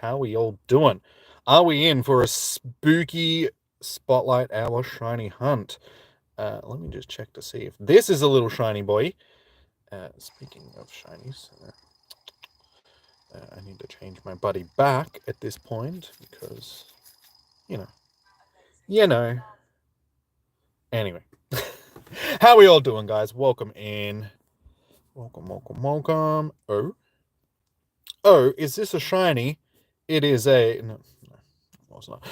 How we all doing? Are we in for a spooky Spotlight Hour shiny hunt? Let me just check to see if this is a little shiny boy. Speaking of shinies, I need to change my buddy back at this point because, you know. Anyway, how we all doing, guys? Welcome in. Welcome. Oh, is this a shiny? It is a... No, it's not.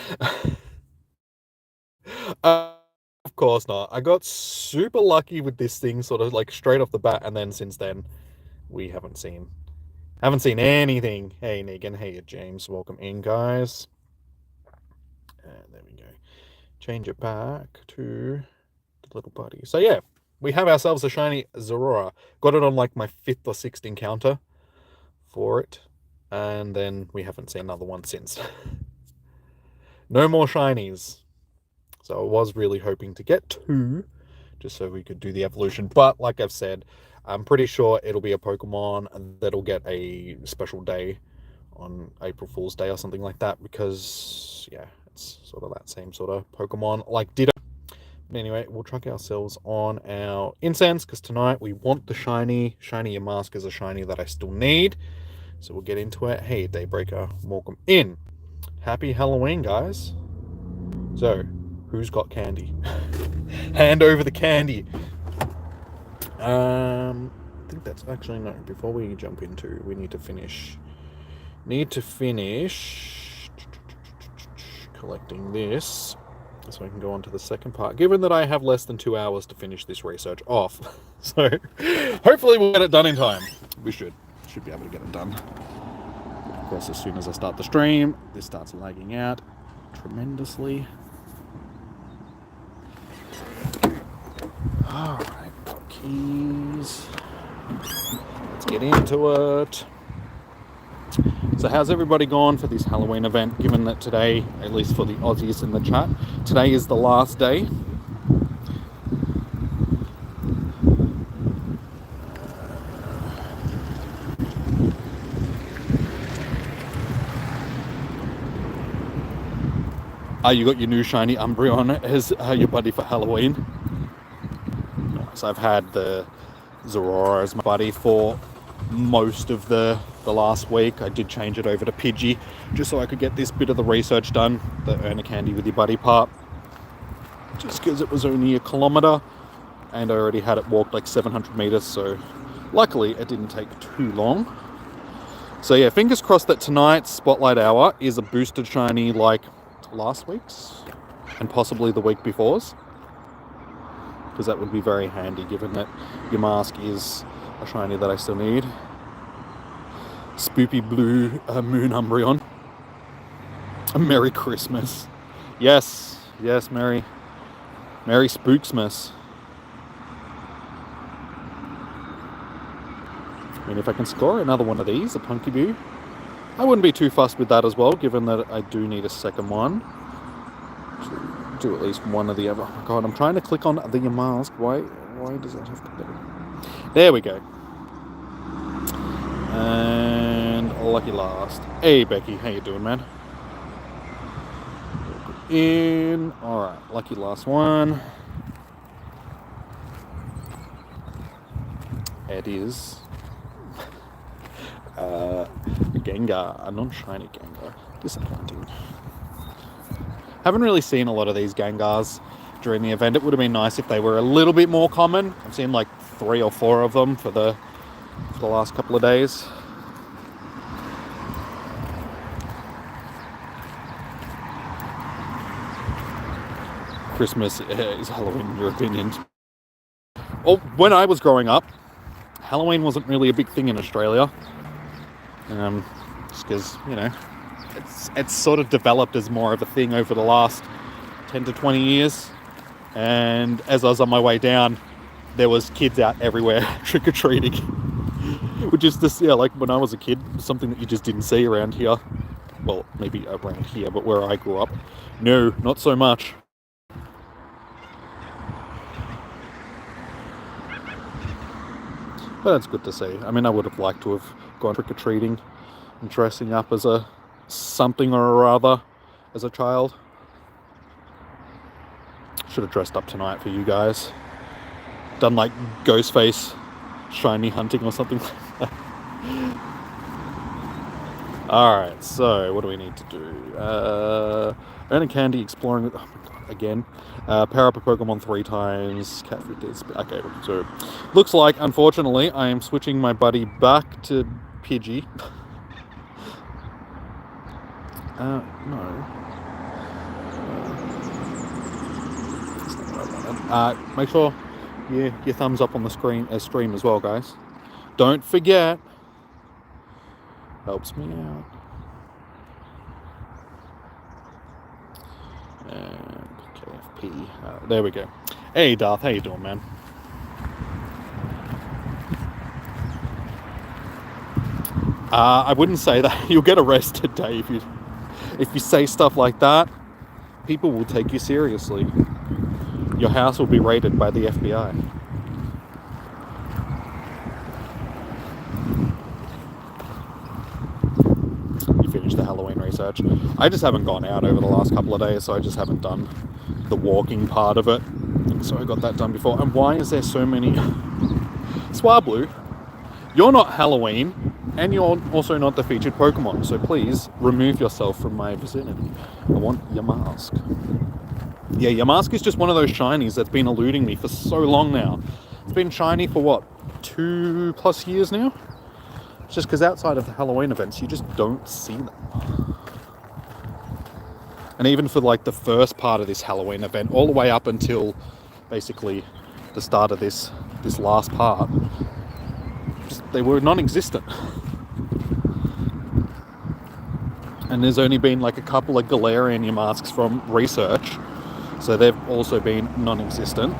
Of course not. I got super lucky with this thing sort of like straight off the bat, and then since then we haven't seen anything. Hey Negan, hey James, welcome in, guys. There we go. Change it back to the little buddy. So yeah, we have ourselves a shiny Zorora. Got it on like my 5th or 6th encounter for it, and then we haven't seen another one since. No more shinies. So I was really hoping to get 2, just so we could do the evolution. But like I've said, I'm pretty sure it'll be a Pokemon that'll get a special day on April Fool's Day or something like that, because, yeah, it's sort of that same sort of Pokemon like Ditto. But anyway, we'll chuck ourselves on our incense, because tonight we want the shiny. Shiny Yamask is a shiny that I still need. So we'll get into it. Hey, Daybreaker, welcome in. Happy Halloween, guys. So, who's got candy? Hand over the candy. I think that's actually no. Before we jump into, we need to finish collecting this, so I can go on to the second part. Given that I have less than 2 hours to finish this research off, so hopefully we'll get it done in time. We should be able to get it done. Of course, as soon as I start the stream, this starts lagging out tremendously. Alright, keys. Let's get into it. So how's everybody gone for this Halloween event, given that today, at least for the Aussies in the chat, today is the last day? You got your new shiny Umbreon as your buddy for Halloween. So I've had the Zorora as my buddy for most of the last week. I did change it over to Pidgey just so I could get this bit of the research done, the earn a candy with your buddy part, just because it was only 1 kilometer and I already had it walked like 700 meters, so luckily it didn't take too long. So yeah, fingers crossed that tonight's Spotlight Hour is a boosted shiny like last week's and possibly the week before's, because that would be very handy given that Yamask is a shiny that I still need. Spoopy Blue Moon Umbreon. A Merry Christmas. Yes, Merry Spooksmas. I mean, if I can score another one of these, a Punkyboo, I wouldn't be too fussed with that as well, given that I do need a second one. Do at least one of the other. Oh my god, I'm trying to click on the Yamask. Why does that have to be? There we go. And lucky last. Hey Becky, how you doing, man? In. Alright, lucky last one. It is Gengar, a non-shiny Gengar. Disappointing. Haven't really seen a lot of these Gengars during the event. It would have been nice if they were a little bit more common. I've seen like 3 or 4 of them for the last couple of days. Christmas is Halloween in your opinion? Well, when I was growing up, Halloween wasn't really a big thing in Australia. Just because, you know, it's sort of developed as more of a thing over the last 10 to 20 years. And as I was on my way down, there was kids out everywhere trick-or-treating. Which is just, yeah, like when I was a kid, something that you just didn't see around here. Well, maybe around here, but where I grew up, no, not so much. But that's good to see. I mean, I would have liked to have gone trick-or-treating and dressing up as a something or other as a child. Should have dressed up tonight for you guys. Done like Ghostface shiny hunting or something like that. Alright, so what do we need to do? Earn a candy exploring. Oh my god, again. Pair up a Pokemon 3 times. Cat food is. Okay, so looks like, unfortunately, I am switching my buddy back to Pidgey. No. Make sure your thumbs up on the stream as well, guys. Don't forget. Helps me out. And KFP. There we go. Hey, Darth. How you doing, man? I wouldn't say that. You'll get arrested, Dave. If you say stuff like that, people will take you seriously. Your house will be raided by the FBI. You finished the Halloween research. I just haven't gone out over the last couple of days, so I just haven't done the walking part of it. So I got that done before. And why is there so many... Swablu, you're not Halloween, and you're also not the featured Pokemon, so please remove yourself from my vicinity. I want Yamask. Yeah, Yamask is just one of those shinies that's been eluding me for so long now. It's been shiny for what, 2+ years now? It's just because outside of the Halloween events, you just don't see them. And even for like the first part of this Halloween event, all the way up until basically the start of this last part, they were non-existent. And there's only been like a couple of Galarian Yamasks from research, so they've also been non-existent.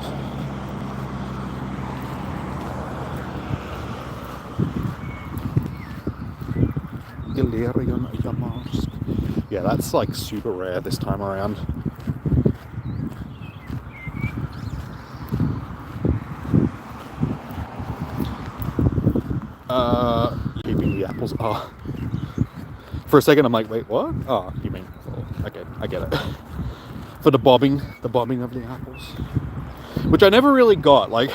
Galarian Yamask. Yeah, that's like super rare this time around. Keeping the apples. Oh. For a second I'm like, wait, what? Oh, you mean, okay, I get it. For the bobbing of the apples. Which I never really got. Like,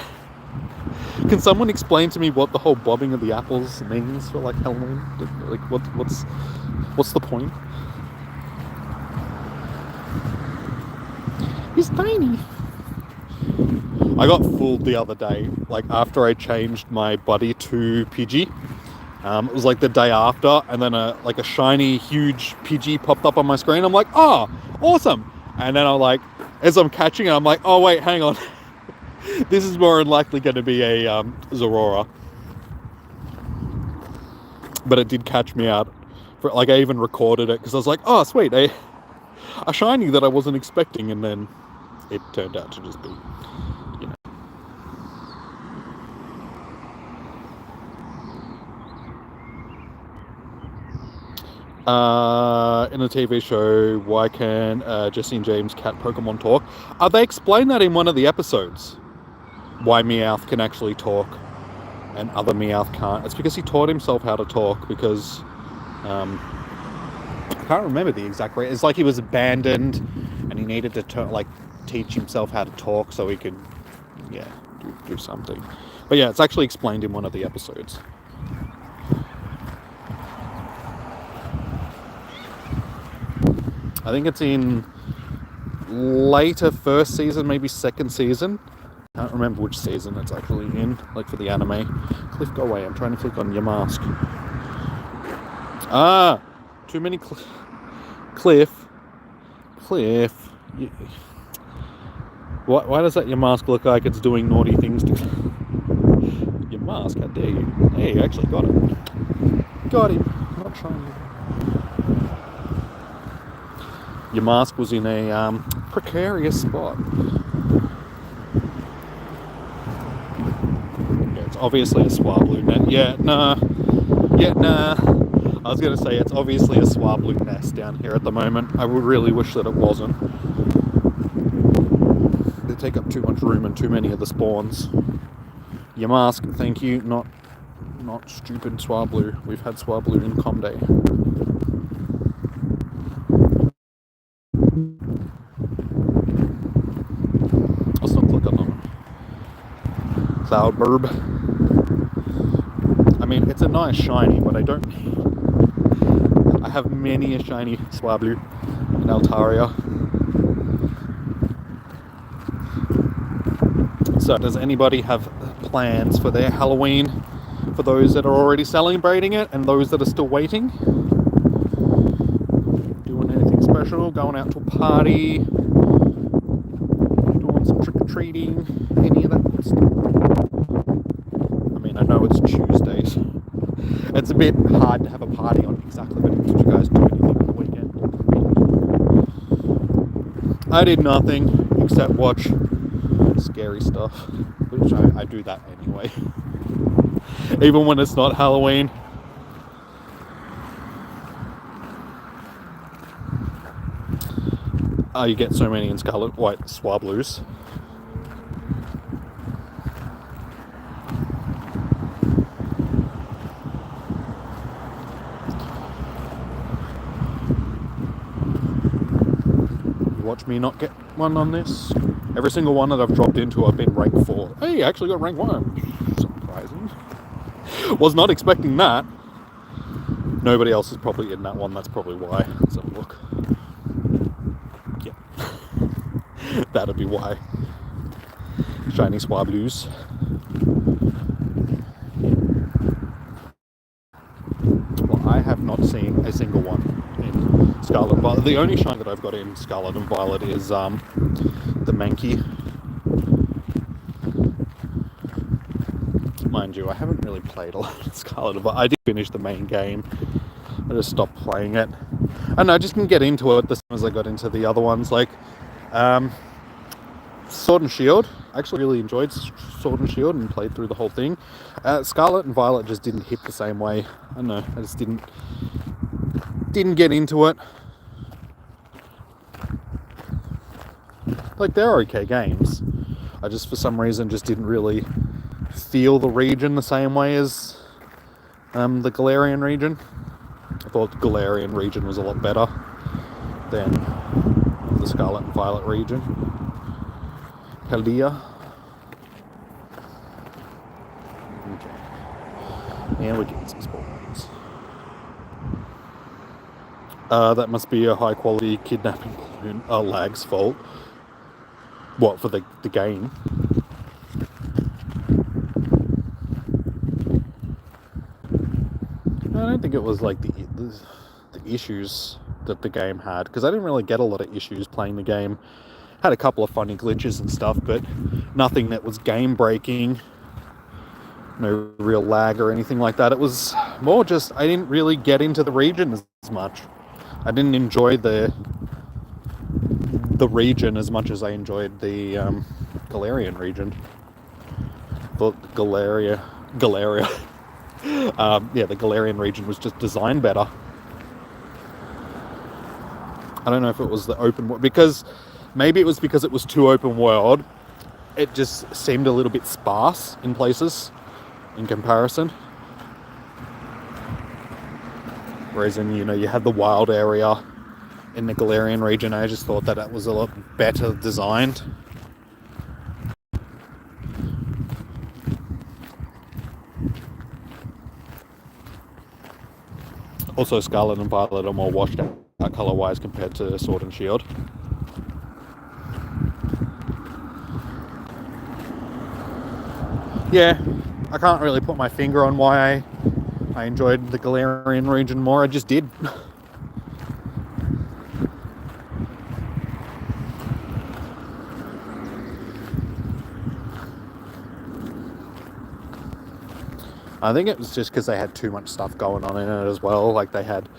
can someone explain to me what the whole bobbing of the apples means for like Halloween? Like, what's the point? He's tiny. I got fooled the other day, like after I changed my buddy to Pidgey. It was like the day after, and then a shiny, huge Pidgey popped up on my screen. I'm like, oh, awesome. And then I'm like, as I'm catching it, I'm like, oh wait, hang on. This is more than likely going to be a Zorora. But it did catch me out. Like, I even recorded it, because I was like, oh, sweet, a shiny that I wasn't expecting, and then it turned out to just be, you know. In the TV show, why can Jesse and James cat Pokemon talk? They explained that in one of the episodes. Why Meowth can actually talk and other Meowth can't. It's because he taught himself how to talk, because I can't remember the exact rate. It's like he was abandoned and he needed to teach himself how to talk so he could, yeah, do something. But yeah, it's actually explained in one of the episodes. I think it's in later first season, maybe second season. I can't remember which season it's actually in, like for the anime. Cliff, go away. I'm trying to click on Yamask. Ah! Too many Cliff. Why does that Yamask look like it's doing naughty things to... Yamask, how dare you? Hey, you actually got it. Got him. Not trying to... Yamask was in a precarious spot. Yeah, it's obviously a Swablu nest. Yeah, nah. I was going to say it's obviously a Swablu nest down here at the moment. I would really wish that it wasn't. They take up too much room and too many of the spawns. Yamask, thank you. Not stupid Swablu. We've had Swablu in Comday. Cloudburb. I mean, it's a nice shiny, but I have many a shiny Swablu in Altaria. So does anybody have plans for their Halloween? For those that are already celebrating it and those that are still waiting? Doing anything special? Going out to a party? Doing some trick-or-treating? Any of that good stuff? I mean, I know it's Tuesdays. It's a bit hard to have a party on exactly, but did you guys do anything on the weekend? I did nothing except watch scary stuff, which I do that anyway. Even when it's not Halloween. You get so many in Scarlet White Swablus. Watch me not get one on this. Every single one that I've dropped into, I've been rank 4. Hey, I actually got rank 1. Surprising. Was not expecting that. Nobody else is probably in that one. That's probably why. Let's have a look. Yeah. That'd be why. Shiny Swablus. Well, I have not seen a single one in Scarlet and Violet. The only shine that I've got in Scarlet and Violet is the Mankey. Mind you, I haven't really played a lot of Scarlet, but I did finish the main game. I just stopped playing it. And I just didn't get into it the same as I got into the other ones, like Sword and Shield. I actually really enjoyed Sword and Shield and played through the whole thing. Scarlet and Violet just didn't hit the same way. I don't know, I just didn't get into it. Like, they're okay games. I just, for some reason, just didn't really feel the region the same way as the Galarian region. I thought the Galarian region was a lot better than the Scarlet and Violet region. Paldea. Okay. And we're getting some spawns. That must be a high quality kidnapping balloon. Lag's fault. What, for the game? I don't think it was like the issues that the game had, because I didn't really get a lot of issues playing the game. Had a couple of funny glitches and stuff, but nothing that was game breaking. No real lag or anything like that. It was more just I didn't really get into the region as much. I didn't enjoy the region as much as I enjoyed the Galarian region. Thought the Galaria. Yeah, the Galarian region was just designed better. I don't know if it was the open world, because maybe it was because it was too open world. It just seemed a little bit sparse in places in comparison. Whereas in, you had the wild area in the Galarian region. I just thought that was a lot better designed. Also, Scarlet and Violet are more washed out color-wise compared to Sword and Shield. Yeah, I can't really put my finger on why I enjoyed the Galarian region more. I just did. I think it was just because they had too much stuff going on in it as well. Like, they had...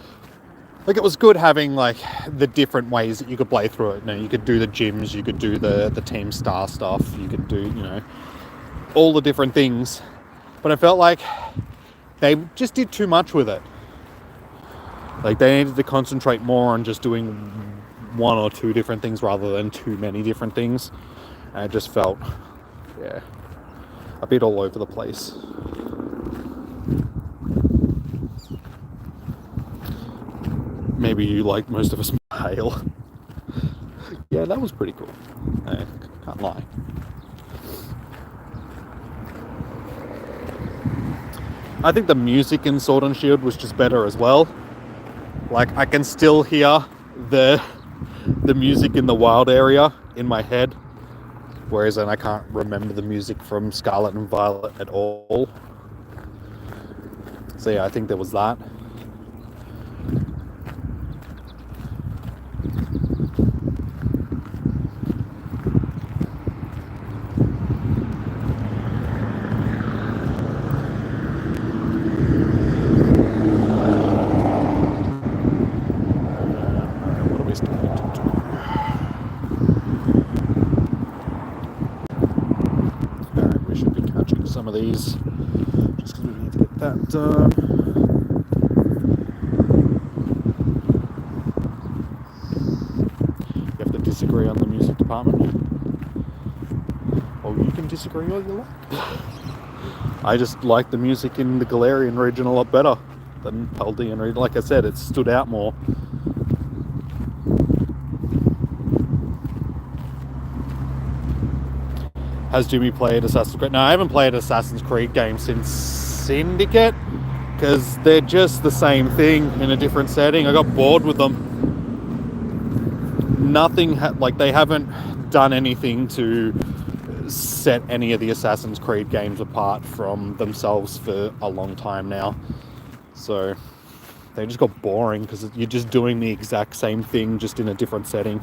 Like, it was good having, like, the different ways that you could play through it. You could do the gyms, you could do the Team Star stuff, you could do, all the different things. But I felt like they just did too much with it. Like, they needed to concentrate more on just doing one or two different things rather than too many different things. And it just felt, yeah, a bit all over the place. Maybe you, like most of us, hail. Yeah, that was pretty cool. I can't lie. I think the music in Sword and Shield was just better as well. Like, I can still hear the music in the wild area in my head, whereas then I can't remember the music from Scarlet and Violet at all. So yeah, I think there was that. What are we starting to do? Alright, we should be catching some of these just because we need to get that done. You have to disagree on the music department. Well, you can disagree all you like. I just like the music in the Galarian region a lot better than Paldean region. Like I said, it stood out more. Has Jimmy played Assassin's Creed? No, I haven't played Assassin's Creed game since Syndicate, because they're just the same thing in a different setting. I got bored with them. Nothing, like, they haven't done anything to set any of the Assassin's Creed games apart from themselves for a long time now. So they just got boring because you're just doing the exact same thing, just in a different setting.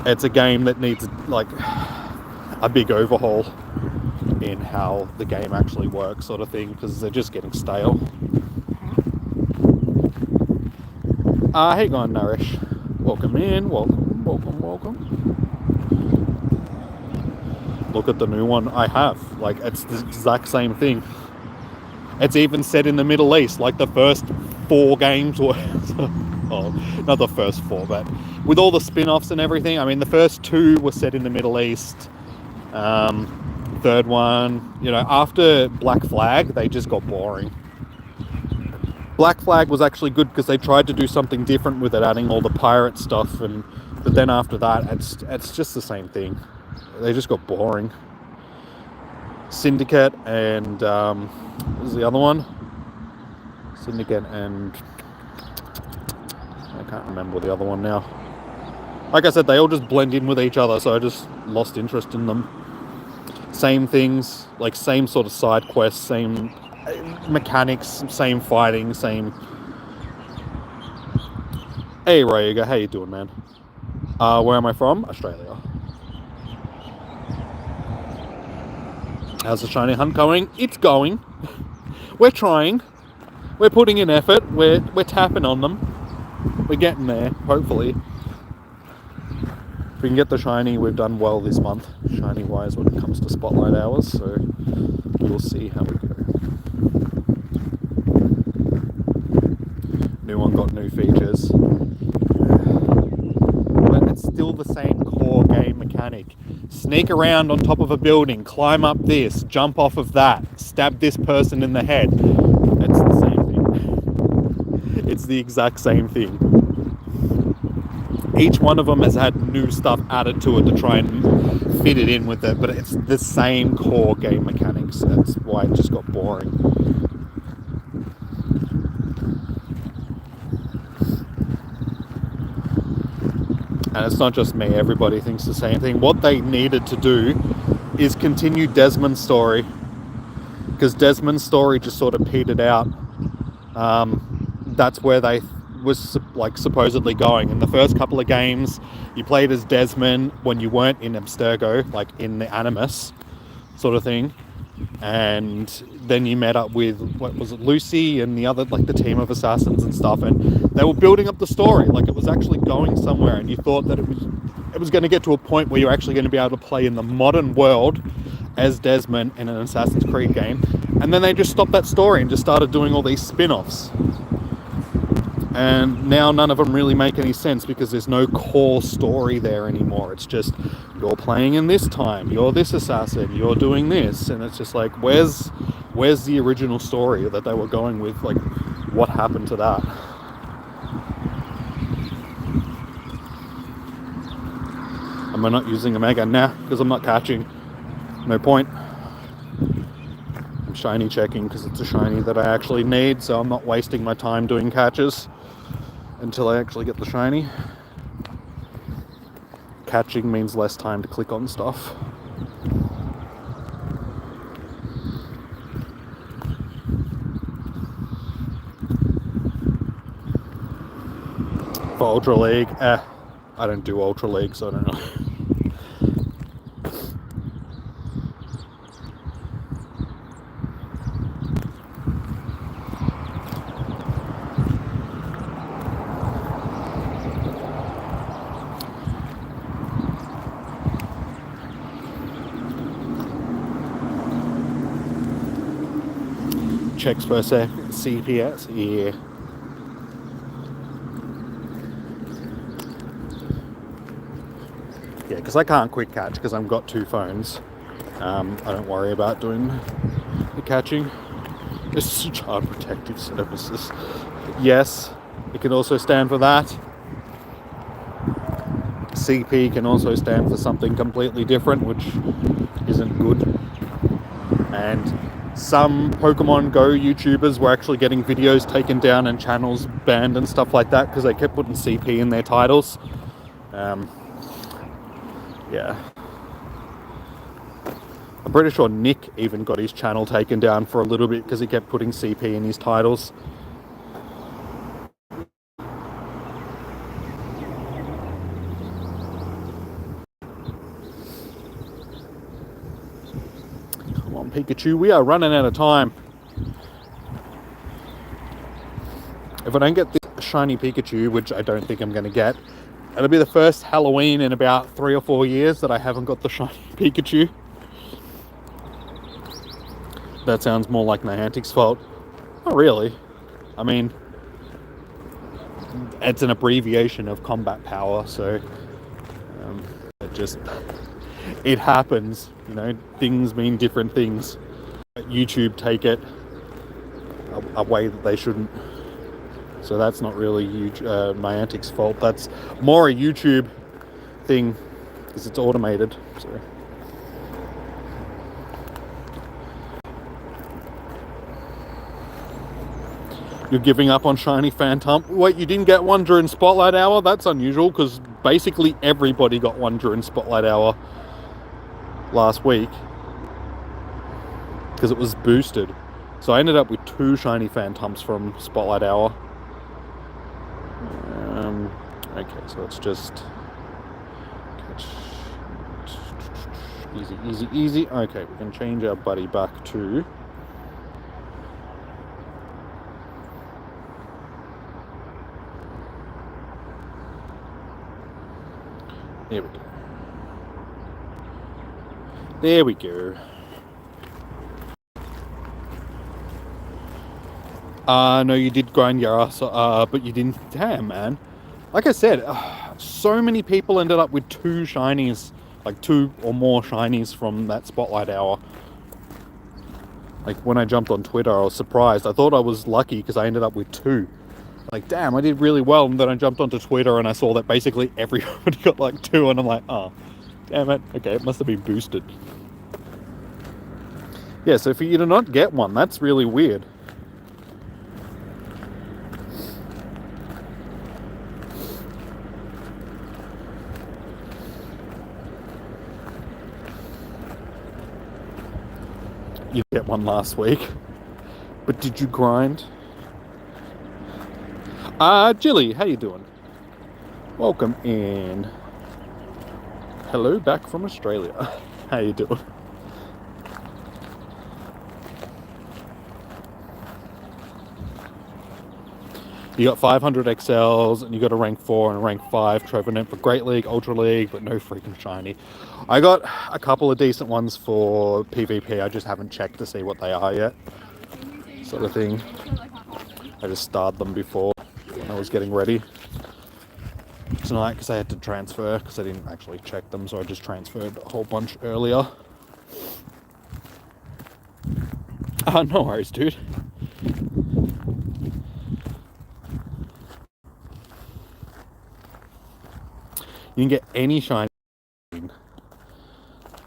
It's a game that needs, like, a big overhaul in how the game actually works, sort of thing, because they're just getting stale. How you going, Nourish? Welcome in, welcome. Look at the new one I have. Like, it's the exact same thing. It's even set in the Middle East, like the first 4 games were... oh, not the first 4, but with all the spin-offs and everything. I mean, the first 2 were set in the Middle East. Third one, you know, after Black Flag, they just got boring. Black Flag was actually good because they tried to do something different with it, adding all the pirate stuff, but then after that, it's just the same thing. They just got boring. Syndicate and what was the other one? Syndicate and I can't remember the other one now. Like I said, they all just blend in with each other, so I just lost interest in them. Same things, like same sort of side quests, same mechanics, same fighting, same... Hey Ryuga, how you doing, man? Where am I from? Australia. How's the shiny hunt going? It's going. We're trying. We're putting in effort. We're tapping on them. We're getting there, hopefully. If we can get the shiny, we've done well this month, shiny wise, when it comes to Spotlight Hours, so we'll see how we go. New one got new features. But it's still the same core game mechanic. Sneak around on top of a building, climb up this, jump off of that, stab this person in the head. It's the same thing. It's the exact same thing. Each one of them has had new stuff added to it to try and fit it in with it, but it's the same core game mechanics. That's why it just got boring. And it's not just me, everybody thinks the same thing. What they needed to do is continue Desmond's story, because Desmond's story just sort of petered out. That's where they was like supposedly going. In the first couple of games, you played as Desmond when you weren't in Abstergo, like in the Animus sort of thing, and then you met up with, what was it, Lucy and the other, like the team of assassins and stuff, and they were building up the story, like it was actually going somewhere, and you thought that it was going to get to a point where you're actually going to be able to play in the modern world as Desmond in an Assassin's Creed game, and then they just stopped that story and just started doing all these spin-offs. And now none of them really make any sense because there's no core story there anymore. It's just, you're playing in this time, you're this assassin, you're doing this, and it's just like, where's the original story that they were going with? Like, what happened to that? Am I not using a mega? Nah, because I'm not catching. No point. shiny checking because it's a shiny that I actually need, so I'm not wasting my time doing catches until I actually get the shiny. Catching means less time to click on stuff. For Ultra League, I don't do Ultra League, so I don't know. Checks per sec, CPS, yeah. Yeah, because I can't quick catch because I've got 2 phones. I don't worry about doing the catching. This is Child Protective Services. Yes, it can also stand for that. CP can also stand for something completely different, which isn't good. And some Pokemon Go YouTubers were actually getting videos taken down and channels banned and stuff like that because they kept putting CP in their titles. Yeah. I'm pretty sure Nick even got his channel taken down for a little bit because he kept putting CP in his titles. Come on, Pikachu, we are running out of time. If I don't get this shiny Pikachu, which I don't think I'm going to get, it'll be the first Halloween in about 3 or 4 years that I haven't got the shiny Pikachu. That sounds more like Niantic's fault. Not really. I mean, it's an abbreviation of combat power, so it happens. You know, things mean different things. YouTube take it a way that they shouldn't. So that's not really Niantic's fault. That's more a YouTube thing because it's automated. So. You're giving up on shiny Phantom. Wait, you didn't get one during Spotlight Hour? That's unusual because basically everybody got one during Spotlight Hour last week because it was boosted. So I ended up with 2 shiny Phantoms from Spotlight Hour. Okay, so it's just catch. Easy, easy, easy. Okay, we can change our buddy back to there we go. There we go. No, you did grind your ass, but you didn't. Damn, man. Like I said, so many people ended up with 2 shinies, like 2 or more shinies from that Spotlight Hour. Like when I jumped on Twitter, I was surprised. I thought I was lucky because I ended up with 2. Like, damn, I did really well. And then I jumped onto Twitter and I saw that basically everybody got like 2, and I'm like, oh, damn it. Okay, it must have been boosted. Yeah, so for you to not get one, that's really weird. You get one last week. But did you grind? Jilly, how you doing? Welcome in. Hello, back from Australia. How you doing? You got 500 XLs, and you got a rank 4 and a rank 5 Trevenant for Great League, Ultra League, but no freaking shiny. I got a couple of decent ones for PvP. I just haven't checked to see what they are yet. Sort of thing. I just starred them before I was getting ready tonight because I had to transfer because I didn't actually check them, so I just transferred a whole bunch earlier. No worries, dude. You can get any shiny.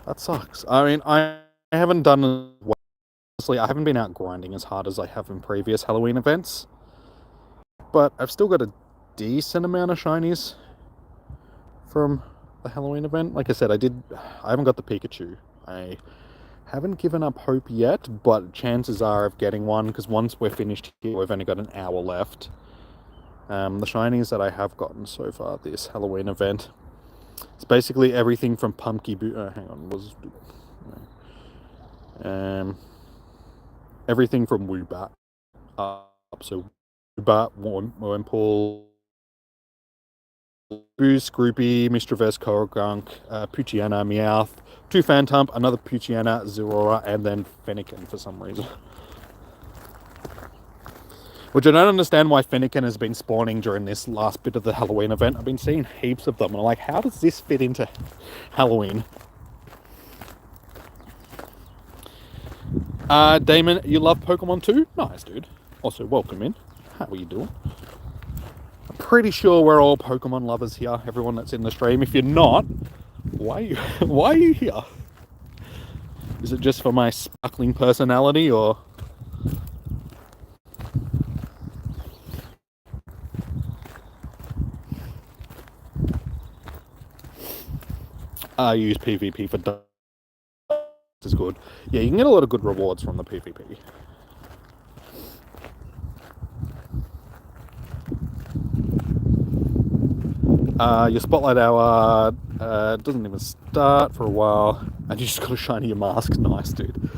That sucks. I mean, I haven't done honestly, I haven't been out grinding as hard as I have in previous Halloween events, but I've still got a decent amount of shinies from the Halloween event. Like I said, I haven't got the Pikachu. I haven't given up hope yet, but chances are of getting one, because once we're finished here, we've only got an hour left. The shinies that I have gotten so far this Halloween event, it's basically everything from everything from Woobat up. So Woobat, Wurmple, Boost, Groupie, Mischievous, Korogunk, Poochyena, Meowth, two Phantump, another Poochyena, Zeraora, and then Fennekin for some reason. Which I don't understand why Fennekin has been spawning during this last bit of the Halloween event. I've been seeing heaps of them, and I'm like, how does this fit into Halloween? Damon, you love Pokemon too? Nice, dude. Also, welcome in. How are you doing? I'm pretty sure we're all Pokemon lovers here, everyone that's in the stream. If you're not, why are you here? Is it just for my sparkling personality, or... I use PvP for This is good. Yeah, you can get a lot of good rewards from the PvP. Your Spotlight Hour doesn't even start for a while, and you just got a shiny Yamask. Nice, dude.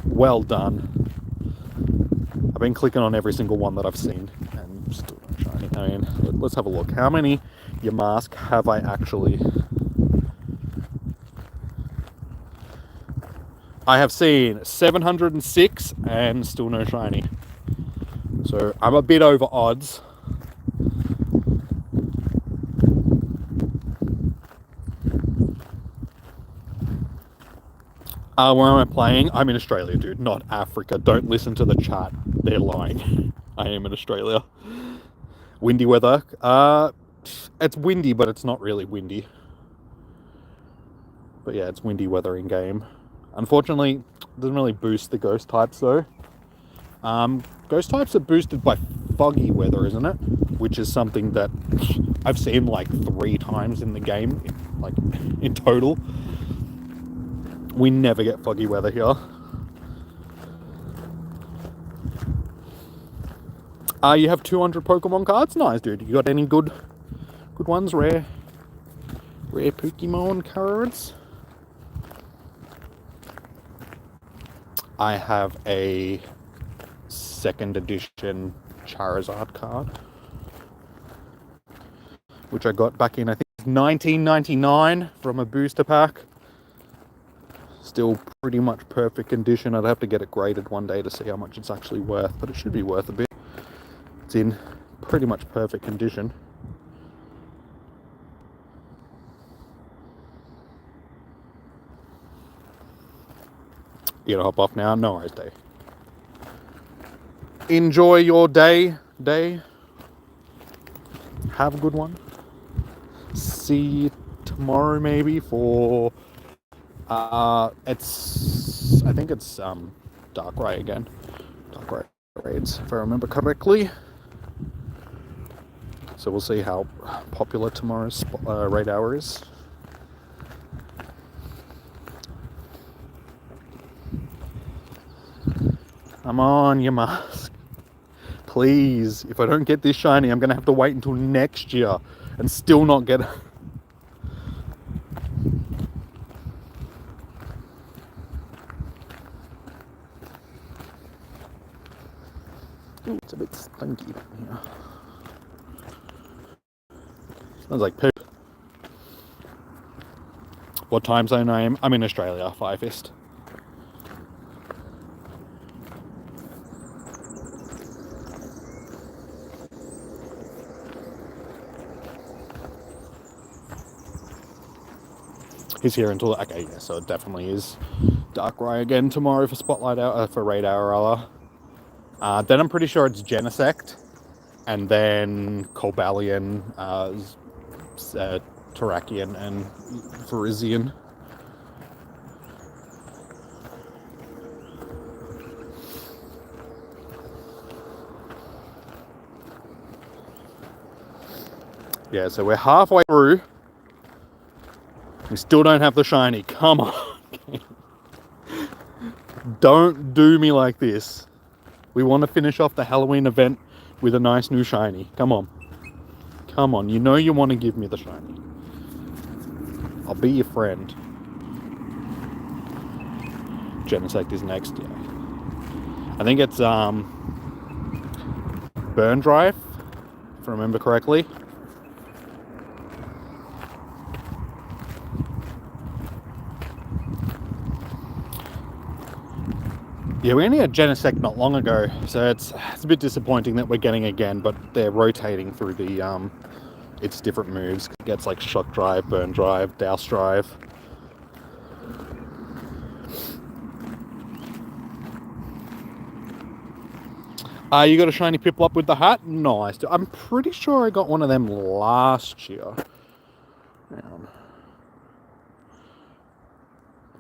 Well done. I've been clicking on every single one that I've seen, and still not shiny. I mean, let's have a look. How many Yamask have I actually... I have seen 706 and still no shiny. So I'm a bit over odds. Where am I playing? I'm in Australia, dude, not Africa. Don't listen to the chat. They're lying. I am in Australia. Windy weather. It's windy, but it's not really windy. But yeah, it's windy weather in game. Unfortunately, it doesn't really boost the ghost types though. Ghost types are boosted by foggy weather, isn't it? Which is something that I've seen like 3 times in the game, like in total. We never get foggy weather here. You have 200 Pokemon cards? Nice, dude. You got any good ones? Rare Pokemon cards? I have a 2nd edition Charizard card, which I got back in, I think, 1999 from a booster pack. Still pretty much perfect condition. I'd have to get it graded one day to see how much it's actually worth, but it should be worth a bit. It's in pretty much perfect condition. You gonna hop off now? No worries, Day. Enjoy your day. Have a good one. See you tomorrow maybe for I think it's Darkrai again. Darkrai raids, if I remember correctly. So we'll see how popular tomorrow's raid hour is. Come on, Yamask. Please, if I don't get this shiny, I'm going to have to wait until next year and still not get it. Ooh, it's a bit stinky down here. Smells like poop. What time zone I am? I'm in Australia, Firefist. He's here until, okay, yeah, so it definitely is Darkrai again tomorrow for Spotlight Hour, for Raid Hour. Then I'm pretty sure it's Genesect, and then Cobalion, Terrakion, and Virizion. Yeah, so we're halfway through. We still don't have the shiny. Come on. Don't do me like this. We want to finish off the Halloween event with a nice new shiny. Come on. Come on. You know you want to give me the shiny. I'll be your friend. Genesect is next, yeah. I think it's Burn Drive, if I remember correctly. Yeah, we only had Genesect not long ago, so it's a bit disappointing that we're getting again, but they're rotating through the its different moves. It gets like Shock Drive, Burn Drive, Douse Drive. You got a shiny Piplup with the hat? Nice. I'm pretty sure I got one of them last year.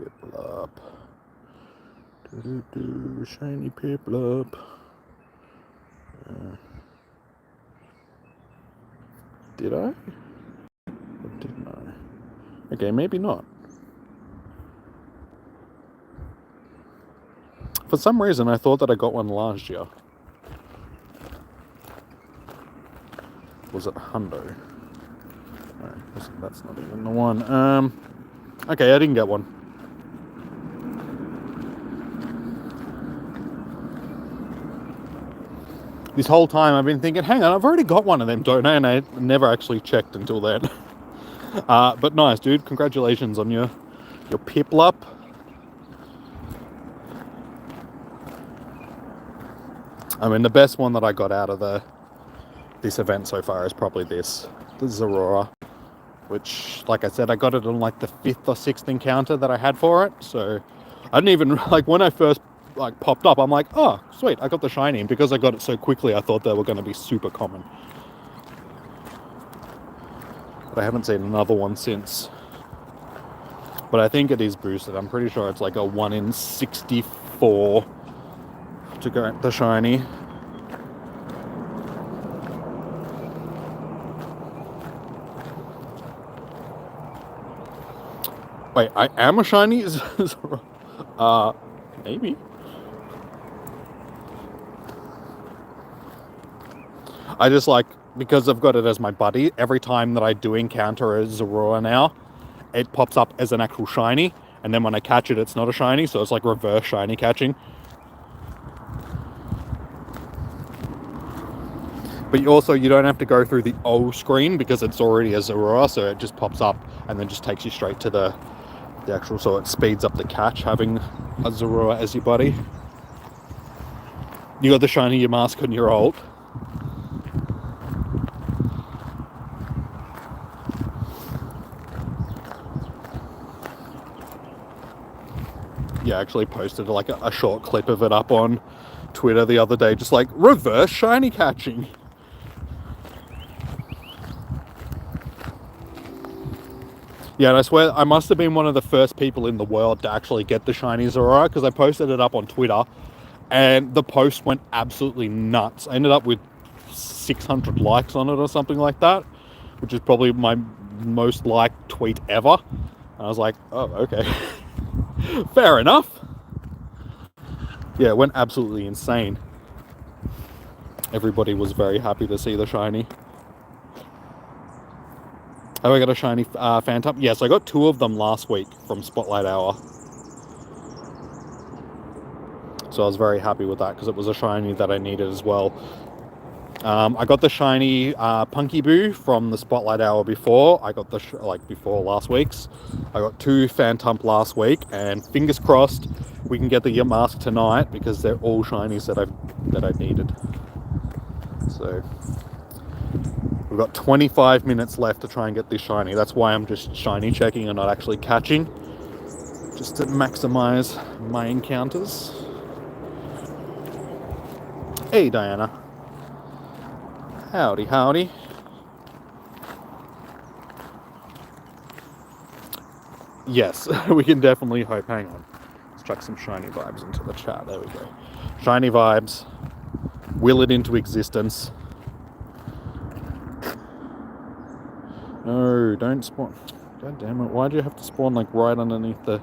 Piplup. Shiny Piplup. Did I? Or didn't I? Okay, maybe not. For some reason, I thought that I got one last year. Was it Hundo? No, that's not even the one. Okay, I didn't get one. This whole time I've been thinking, hang on, I've already got one of them, don't I? And I never actually checked until then. But nice, dude. Congratulations on your Piplup. I mean, the best one that I got out of this event so far is probably the Zorora, which, like I said, I got it on like the 5th or 6th encounter that I had for it. So I didn't even, like, when I first like popped up, I'm like, oh sweet, I got the shiny, and because I got it so quickly I thought they were going to be super common, but I haven't seen another one since. But I think it is boosted. I'm pretty sure it's like a 1 in 64 to get the shiny. Wait, I am a shiny? Maybe. I just like, because I've got it as my buddy, every time that I do encounter a Zorora now, it pops up as an actual shiny, and then when I catch it, it's not a shiny, so it's like reverse shiny catching. But you don't have to go through the O screen because it's already a Zorora, so it just pops up and then just takes you straight to the actual, so it speeds up the catch having a Zorora as your buddy. You got the shiny Yamask on your ult. Yeah, I actually posted like a short clip of it up on Twitter the other day, just like reverse shiny catching. Yeah, and I swear I must have been one of the first people in the world to actually get the shiny Zorora, because I posted it up on Twitter and the post went absolutely nuts. I ended up with 600 likes on it or something like that, which is probably my most liked tweet ever. And I was like, oh, okay. Fair enough. Yeah, it went absolutely insane. Everybody was very happy to see the shiny. Have I got a shiny Phantom? Yes, I got 2 of them last week from Spotlight Hour. So I was very happy with that because it was a shiny that I needed as well. I got the shiny Punky Boo from the Spotlight Hour before. I got the before last week's. I got 2 Phantom last week, and fingers crossed we can get the Yamask tonight because they're all shinies that I needed. So we've got 25 minutes left to try and get this shiny. That's why I'm just shiny checking and not actually catching, just to maximize my encounters. Hey, Diana. Howdy, howdy. Yes, we can definitely hope. Hang on. Let's chuck some shiny vibes into the chat. There we go. Shiny vibes. Will it into existence. No, don't spawn. God damn it, why do you have to spawn like right underneath the...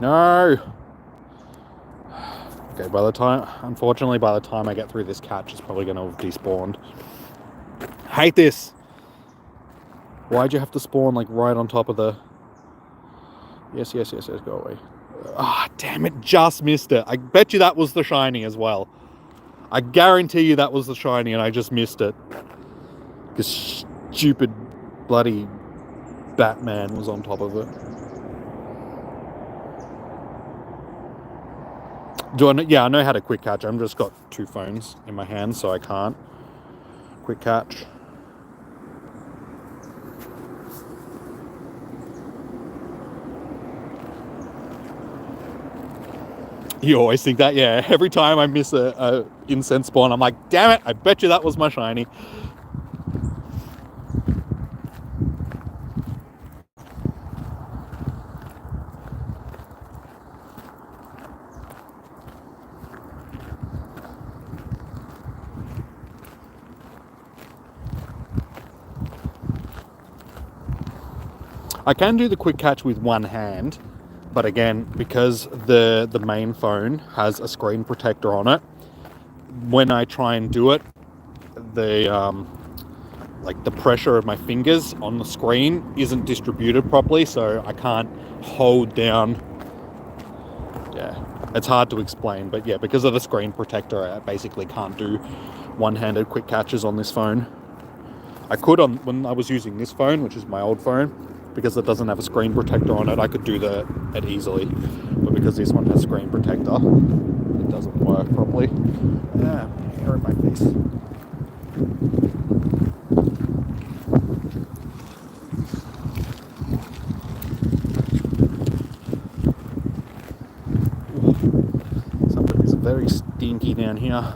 No! Okay, unfortunately by the time I get through this catch, it's probably going to have despawned. Hate this! Why'd you have to spawn like right on top of the... Yes, go away. Ah, damn it, just missed it. I bet you that was the shiny as well. I guarantee you that was the shiny and I just missed it. Because stupid bloody Batman was on top of it. Yeah, I know how to quick catch. I've just got 2 phones in my hand, so I can't quick catch. You always think that, yeah. Every time I miss a incense spawn, I'm like, damn it, I bet you that was my shiny. I can do the quick catch with one hand, but again, because the main phone has a screen protector on it, when I try and do it, the pressure of my fingers on the screen isn't distributed properly, so I can't hold down. Yeah, it's hard to explain, but yeah, because of the screen protector, I basically can't do one-handed quick catches on this phone. I could when I was using this phone, which is my old phone, because it doesn't have a screen protector on it, I could do it easily. But because this one has screen protector, it doesn't work properly. Ah, hair in my face. Somebody's very stinky down here.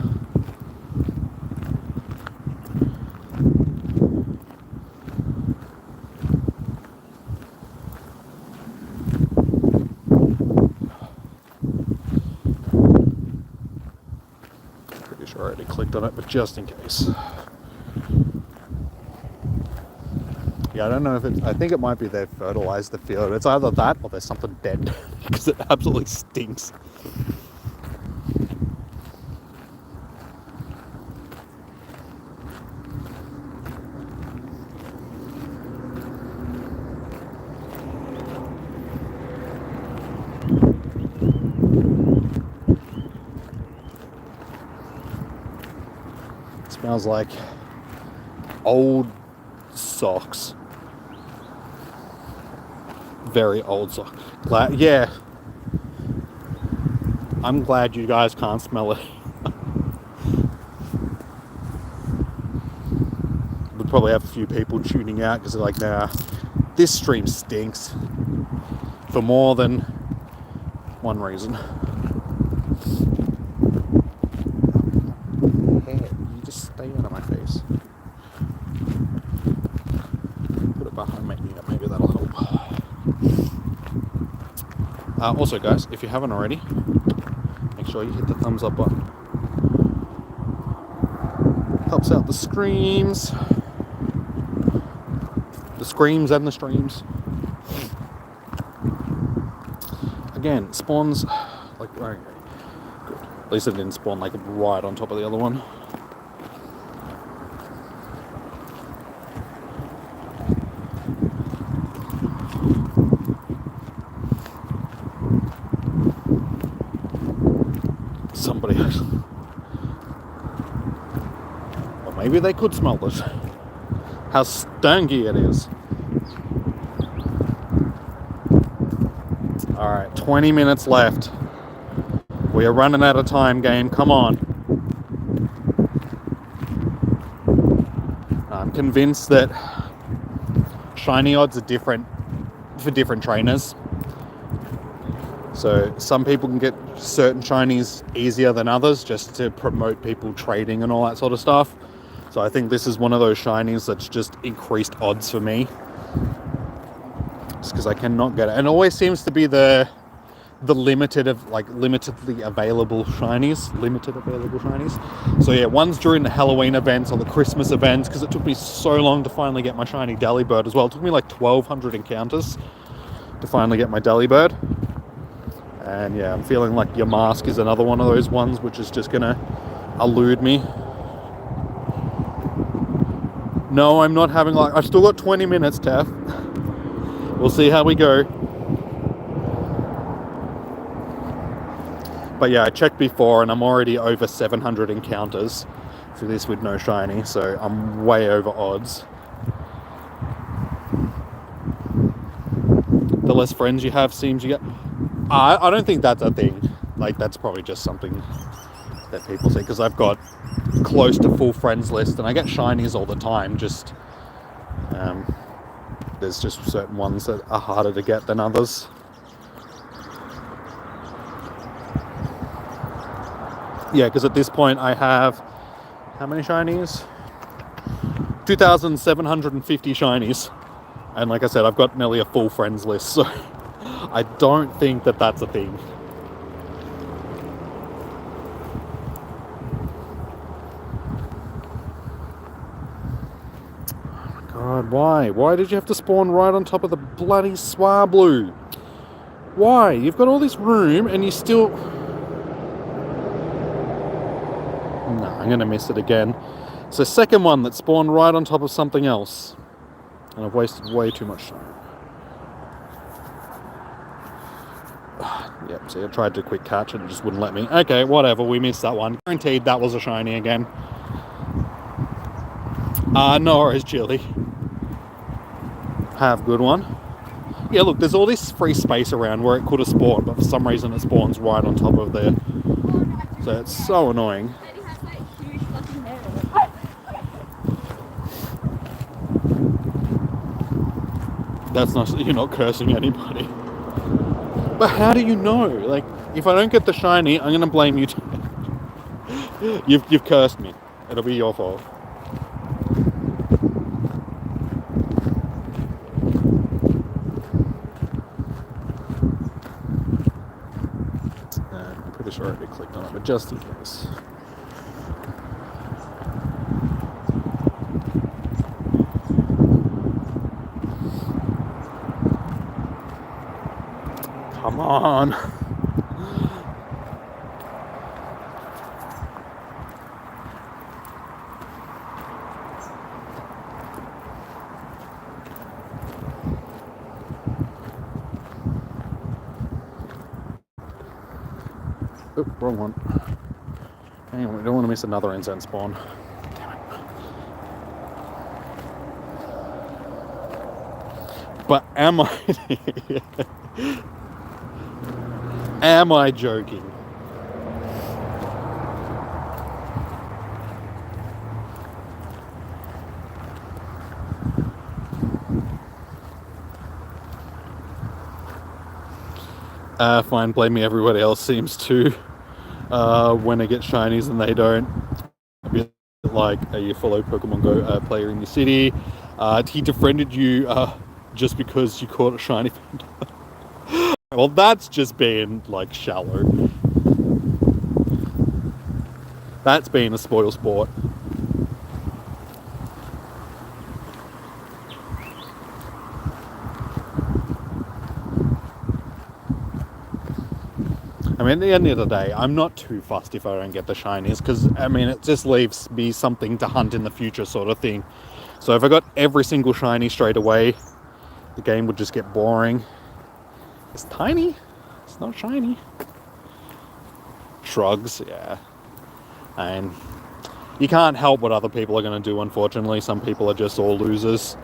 I already clicked on it, but just in case. Yeah, I don't know if I think it might be they've fertilized the field. It's either that or there's something dead because it absolutely stinks. Smells like old socks. Very old socks. Yeah. I'm glad you guys can't smell it. We'd probably have a few people tuning out because they're like, nah, this stream stinks. For more than one reason. Stay out of my face. Put it behind my ear, maybe that'll help. Also guys, if you haven't already, make sure you hit the thumbs up button. Helps out the screams. The screams and the streams. Again, spawns like, okay, good. At least it didn't spawn like right on top of the other one. Somebody else. Or maybe they could smell this. How stanky it is. Alright, 20 minutes left. We are running out of time, game. Come on. I'm convinced that shiny odds are different for different trainers. So some people can get certain shinies easier than others just to promote people trading and all that sort of stuff. So I think this is one of those shinies that's just increased odds for me. Just because I cannot get it. And it always seems to be the the limitedly available shinies. So yeah, one's during the Halloween events or the Christmas events, because it took me so long to finally get my shiny Delibird as well. It took me like 1,200 encounters to finally get my Delibird. And yeah, I'm feeling like Yamask is another one of those ones which is just gonna elude me. No, I'm not having luck. I've still got 20 minutes, Tef. We'll see how we go. But yeah, I checked before and I'm already over 700 encounters for this with no shiny, so I'm way over odds. The less friends you have seems you get... I don't think that's a thing. Like, that's probably just something that people say, because I've got close to full friends list and I get shinies all the time. Just there's just certain ones that are harder to get than others. Yeah, because at this point I have how many shinies? 2,750 shinies, and like I said, I've got nearly a full friends list, so I don't think that that's a thing. God, why? Why did you have to spawn right on top of the bloody Swablu? Why? You've got all this room and you still... No, I'm going to miss it again. It's the second one that spawned right on top of something else. And I've wasted way too much time. Yep, see, I tried to quick catch and it just wouldn't let me. Okay, whatever, we missed that one. Guaranteed that was a shiny again. No worries, Chili. Have good one. Yeah, look, there's all this free space around where it could have spawned, but for some reason it spawns right on top of there. So it's so annoying. That's not... You're not cursing anybody. But how do you know? Like, if I don't get the shiny, I'm going to blame you too. You've cursed me. It'll be your fault. I'm pretty sure I already clicked on it, but just in case. Come on. Oh, wrong one. Hang on, we don't want to miss another incense spawn. Damn it. But am I... Am I joking? Fine, blame me. Everybody else seems to when they get shinies and they don't. A bit like you follow Pokemon Go player in your city. He defriended you just because you caught a shiny. Well, that's just being like shallow. That's being a spoil sport. I mean, at the end of the day, I'm not too fussed if I don't get the shinies, because, I mean, it just leaves me something to hunt in the future sort of thing. So if I got every single shiny straight away, the game would just get boring. It's tiny. It's not shiny. Shrugs, yeah. And you can't help what other people are going to do, unfortunately. Some people are just all losers.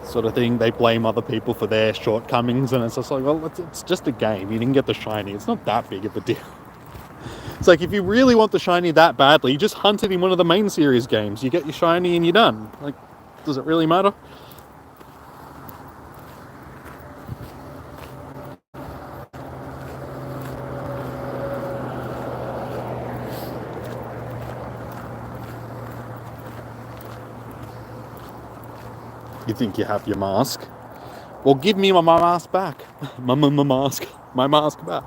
Sort of thing. They blame other people for their shortcomings, and it's just like, well, it's just a game. You didn't get the shiny. It's not that big of a deal. It's like, if you really want the shiny that badly, you just hunt it in one of the main series games. You get your shiny and you're done. Like, does it really matter? You think you have your mask? Well, give me my mask back. My mask back.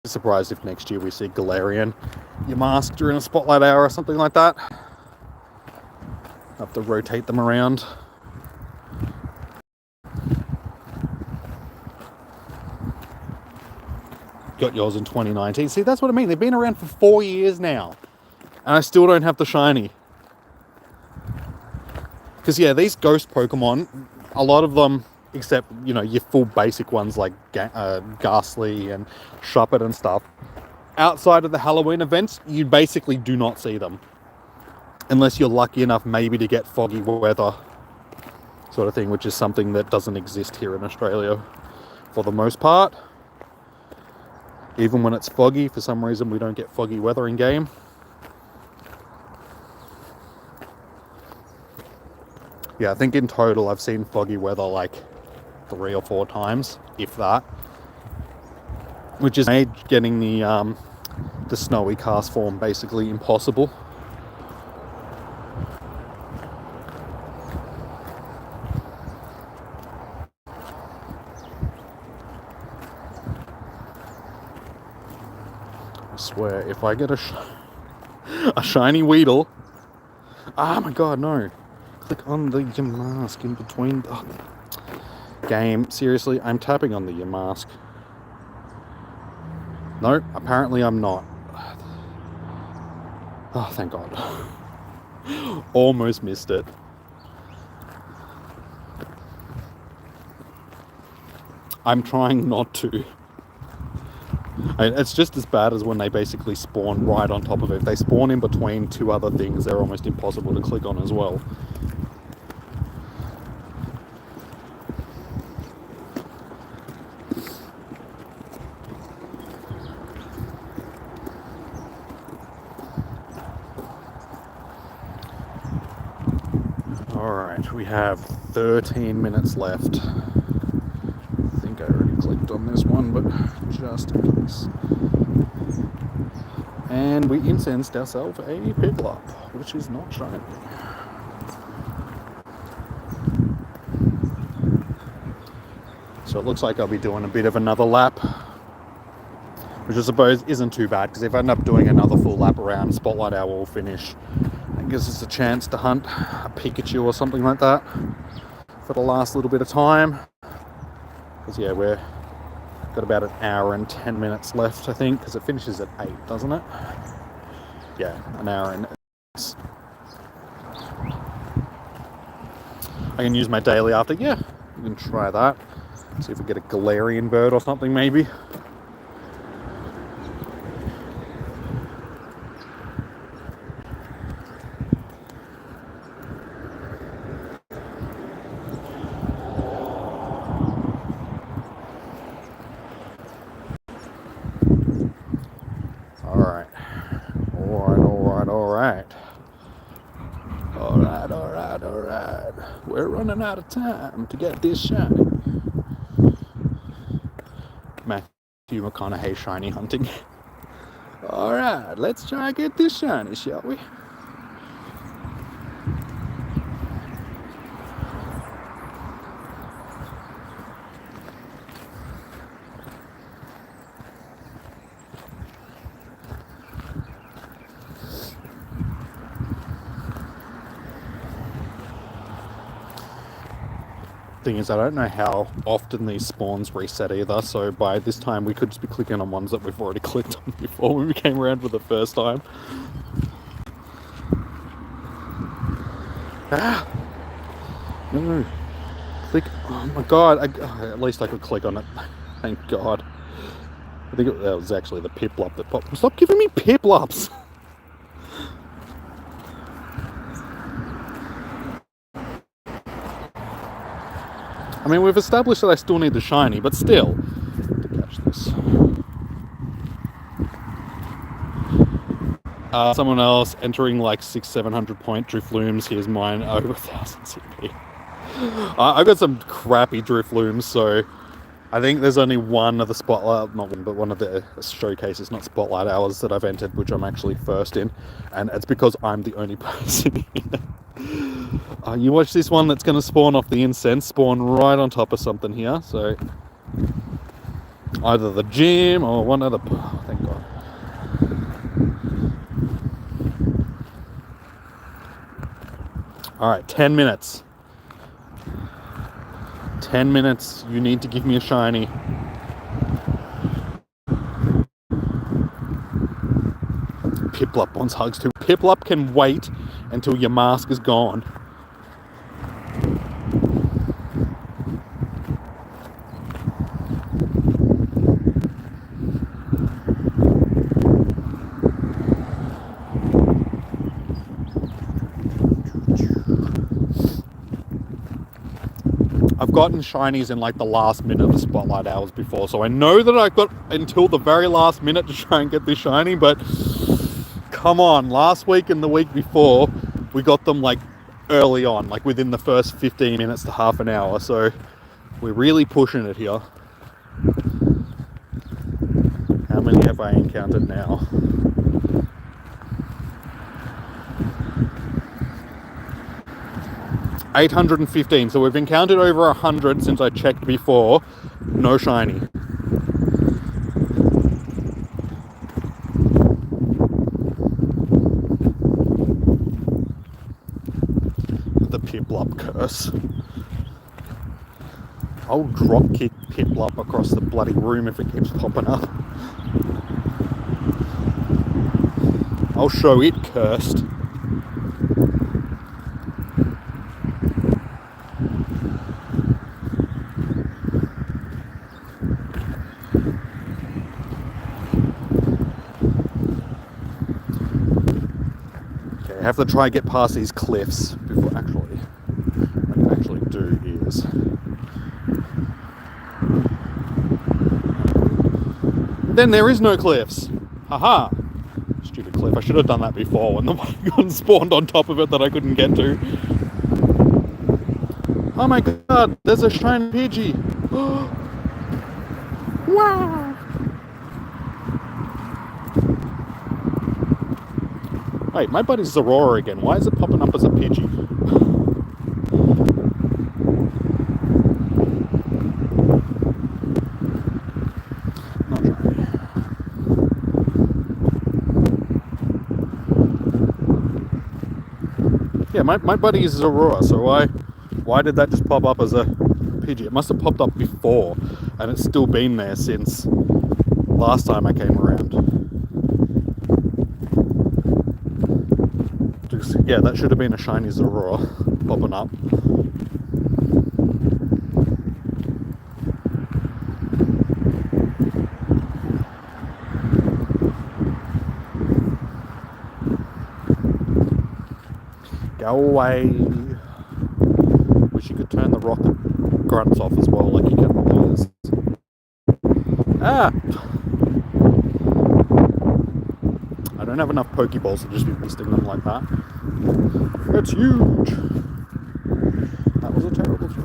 Surprised if next year we see Galarian Yamask during a Spotlight Hour or something like that. Have to rotate them around. Got yours in 2019. See, that's what I mean. They've been around for 4 years now. And I still don't have the shiny. Because, yeah, these ghost Pokemon, a lot of them, except, you know, your full basic ones like Ghastly and Shuppet and stuff, outside of the Halloween events, you basically do not see them. Unless you're lucky enough maybe to get foggy weather sort of thing, which is something that doesn't exist here in Australia for the most part. Even when it's foggy, for some reason we don't get foggy weather in game. Yeah, I think in total I've seen foggy weather like 3 or 4 times, if that. Which has made getting the snowy cast form basically impossible. I swear, if I get a shiny Weedle... Oh my god, no. Click on the Yamask in between... Oh. Game, seriously, I'm tapping on the Yamask. No, apparently I'm not. Oh, thank god. Almost missed it. I'm trying not to. It's just as bad as when they basically spawn right on top of it. If they spawn in between 2 other things, they're almost impossible to click on as well. Alright, we have 13 minutes left. I think I already clicked on this one, but just in case. And we incensed ourselves a Piplup, which is not shiny. So it looks like I'll be doing a bit of another lap, which I suppose isn't too bad, because if I end up doing another full lap around, Spotlight Hour will finish. It gives us a chance to hunt a Pikachu or something like that for the last little bit of time. Because yeah, we've got about an hour and 10 minutes left, I think, because it finishes at 8, doesn't it? Yeah, an hour and... I can use my daily after. Yeah, we can try that. See if we get a Galarian bird or something, maybe. We're running out of time to get this shiny. Matthew McConaughey shiny hunting. Alright, let's try and get this shiny, shall we? Thing is, I don't know how often these spawns reset either, so by this time we could just be clicking on ones that we've already clicked on before when we came around for the first time. Ah! No. Click. Oh my god. At least I could click on it. Thank god. I think that was actually the Piplup that popped. Stop giving me Piplups! I mean, we've established that I still need the shiny, but still. To catch this. Someone else entering like 600-700 point Driflooms. Here's mine, over 1000 CP. I got some crappy Driflooms, so I think there's only one of the spotlight, not one, but one of the showcases, not spotlight hours, that I've entered, which I'm actually first in, and it's because I'm the only person here. You watch this one that's going to spawn off the incense, spawn right on top of something here, so either the gym or one of the... Oh, thank God. Alright, 10 minutes. 10 minutes, you need to give me a shiny. Piplup wants hugs too. Piplup can wait until your mask is gone. I've gotten shinies in like the last minute of the spotlight hours before, so I know that I've got until the very last minute to try and get this shiny, but come on, last week and the week before we got them like early on, like within the first 15 minutes to half an hour, so we're really pushing it here. How many have I encountered now? $815, so we've encountered over 100 since I checked before. No shiny. The Piplup curse. I'll drop kick Piplup across the bloody room if it keeps popping up. I'll show it cursed. I have to try and get past these cliffs before what I can actually do is then there is no cliffs. Haha. Stupid cliff. I should have done that before when the one got spawned on top of it that I couldn't get to. Oh my god, there's a shiny Pidgey. Wow. Wait, my buddy's Aurora again. Why is it popping up as a Pidgey? Not shiny. Yeah, my buddy is Aurora, so why did that just pop up as a Pidgey? It must have popped up before, and it's still been there since last time I came around. Yeah, that should have been a shiny Aurora popping up. Go away. Wish you could turn the rocket grunts off as well, like you can with those. Ah! I don't have enough Pokeballs to just be wasting them like that. It's huge! That was a terrible throw.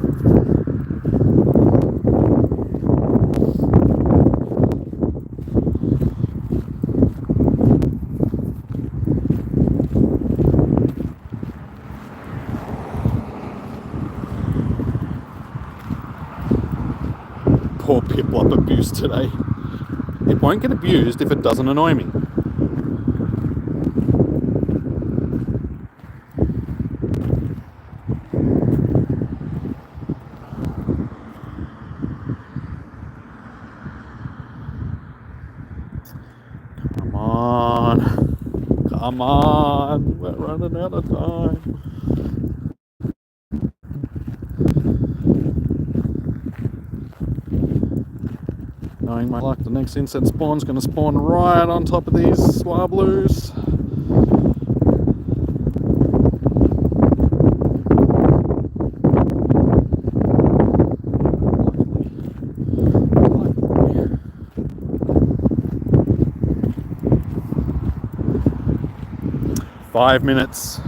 Poor Piplup abused today. It won't get abused if it doesn't annoy me. Come on, we're running out of time. Knowing my luck, the next incense spawn's going to spawn right on top of these Swabloos. Five minutes.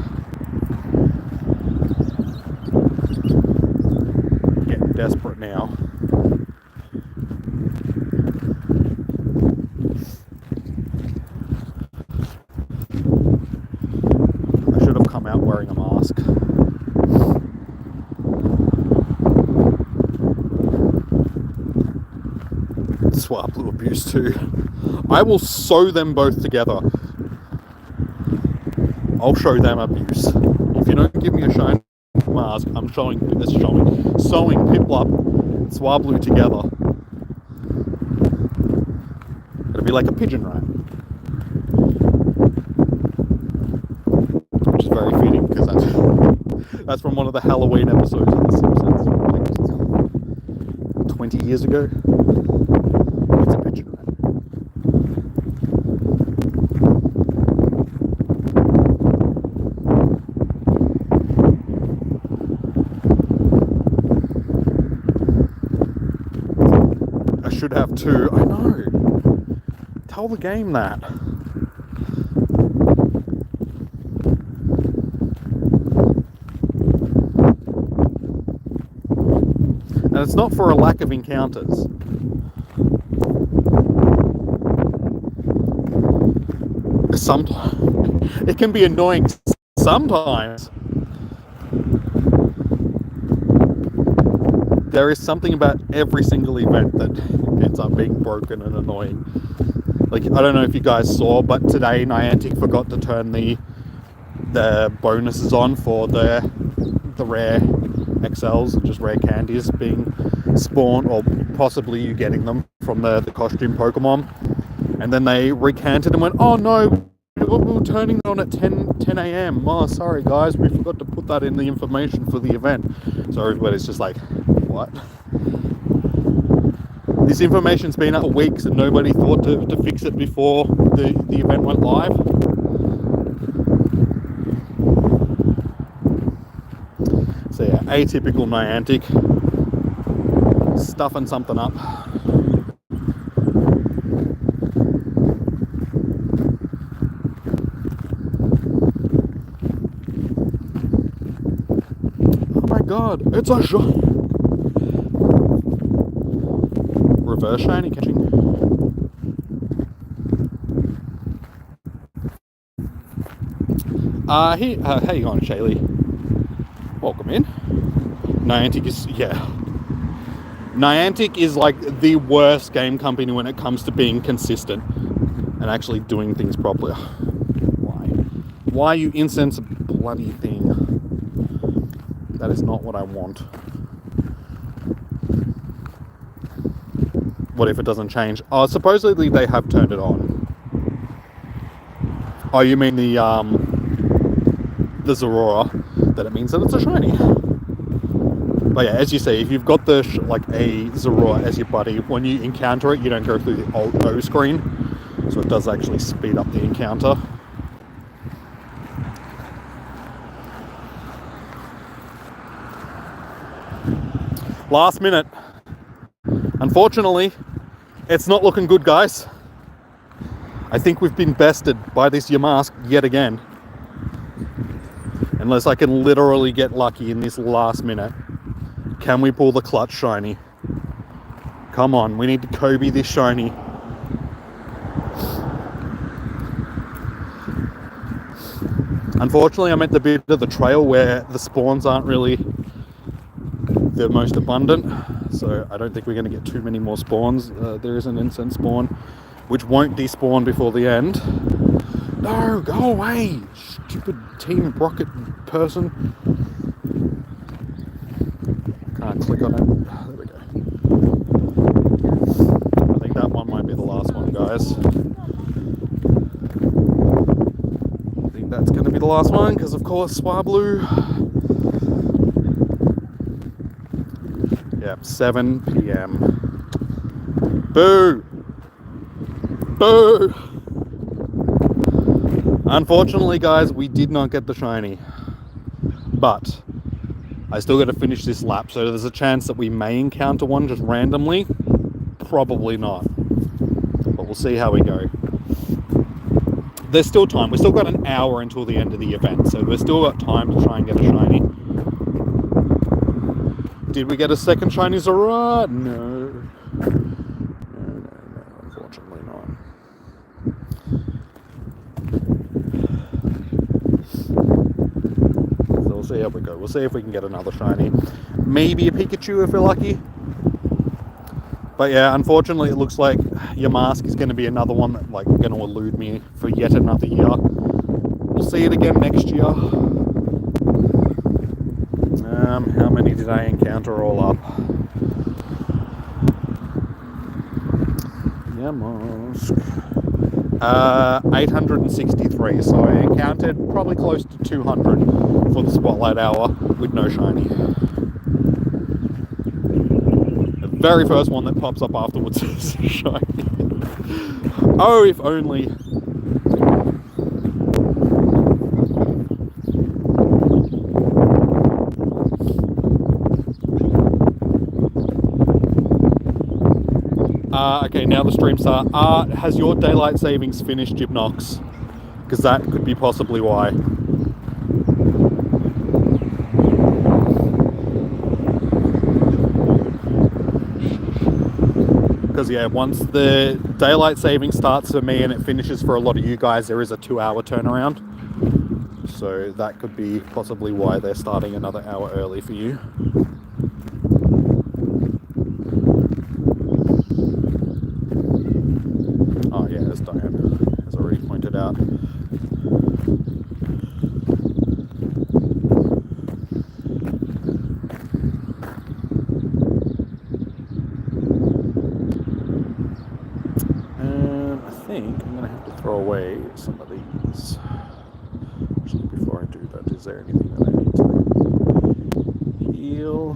Getting desperate now. Swablu abuse too. I will sew them both together. I'll show them abuse. If you don't give me a shiny mask, I'm sewing Piplup and Swablu together. It'll be like a pigeon rat. Which is very fitting because that's from one of the Halloween episodes of The Simpsons, like 20 years ago. It's a pigeon rat. I should have two. I know. Tell the game that. And it's not for a lack of encounters. Sometimes it can be annoying sometimes. There is something about every single event that ends up being broken and annoying. Like, I don't know if you guys saw, but today Niantic forgot to turn the bonuses on for the rare XLs, just rare candies being spawned, or possibly you getting them from the costume Pokemon. And then they recanted and went, oh no, we're turning it on at 10 a.m. Oh, sorry guys, we forgot to put that in the information for the event. So everybody's just like, what? This information's been out for weeks and nobody thought to fix it before the event went live. So yeah, atypical Niantic. Stuffing something up. Oh my god, it's a shiny! Reverse shiny catching. How you going, Shaylee? Welcome in. Niantic is like the worst game company when it comes to being consistent and actually doing things properly. Why you incense a bloody thing? That is not what I want. What if it doesn't change? Oh, supposedly they have turned it on. Oh, you mean the Zorora? That it means that it's a shiny. But yeah, as you see, if you've got the like a Zorora as your buddy, when you encounter it, you don't go through the Alt O screen, so it does actually speed up the encounter. Last minute. Unfortunately, it's not looking good, guys. I think we've been bested by this Yamask yet again. Unless I can literally get lucky in this last minute. Can we pull the clutch shiny? Come on, we need to Kobe this shiny. Unfortunately, I'm at the bit of the trail where the spawns aren't really the most abundant, so I don't think we're going to get too many more spawns. There is an incense spawn, which won't despawn before the end. No, go away, stupid Team Rocket person. Can't click on it. There we go. I think that one might be the last one, guys. I think that's going to be the last one, because of course Swablu. Yep, 7 p.m. Boo! Boo! Unfortunately, guys, we did not get the shiny. But I still got to finish this lap, so there's a chance that we may encounter one just randomly. Probably not. But we'll see how we go. There's still time. We've still got an hour until the end of the event, so we've still got time to try and get a shiny. Did we get a second shiny Zorora? No. No, unfortunately not. So we'll see how we go. We'll see if we can get another shiny. Maybe a Pikachu if we're lucky. But yeah, unfortunately, it looks like Yamask is going to be another one that like going to elude me for yet another year. We'll see it again next year. How many did I encounter all up? Yamask. 863, so I encountered probably close to 200 for the Spotlight Hour with no shiny. The very first one that pops up afterwards is shiny. Oh, if only. Okay, now the stream start. Has your daylight savings finished, Gymnox? Because that could be possibly why. Because yeah, once the daylight saving starts for me and it finishes for a lot of you guys, there is a 2-hour turnaround. So that could be possibly why they're starting another hour early for you. Oh yeah, as Diane has already pointed out. And I think I'm going to have to throw away some of these. Actually, before I do that, is there anything that I need to heal?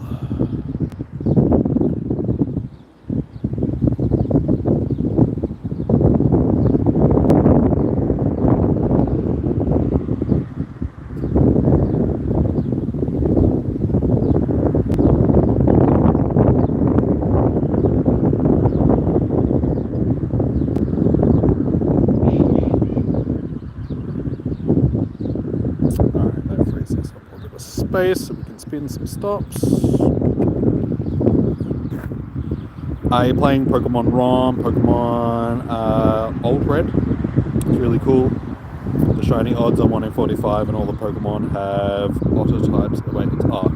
Space so we can spin some stops. Are you playing Pokemon ROM, Pokemon Old Red? It's really cool. The shiny odds are 1 in 45 and all the Pokemon have otter types. Wait, it's R.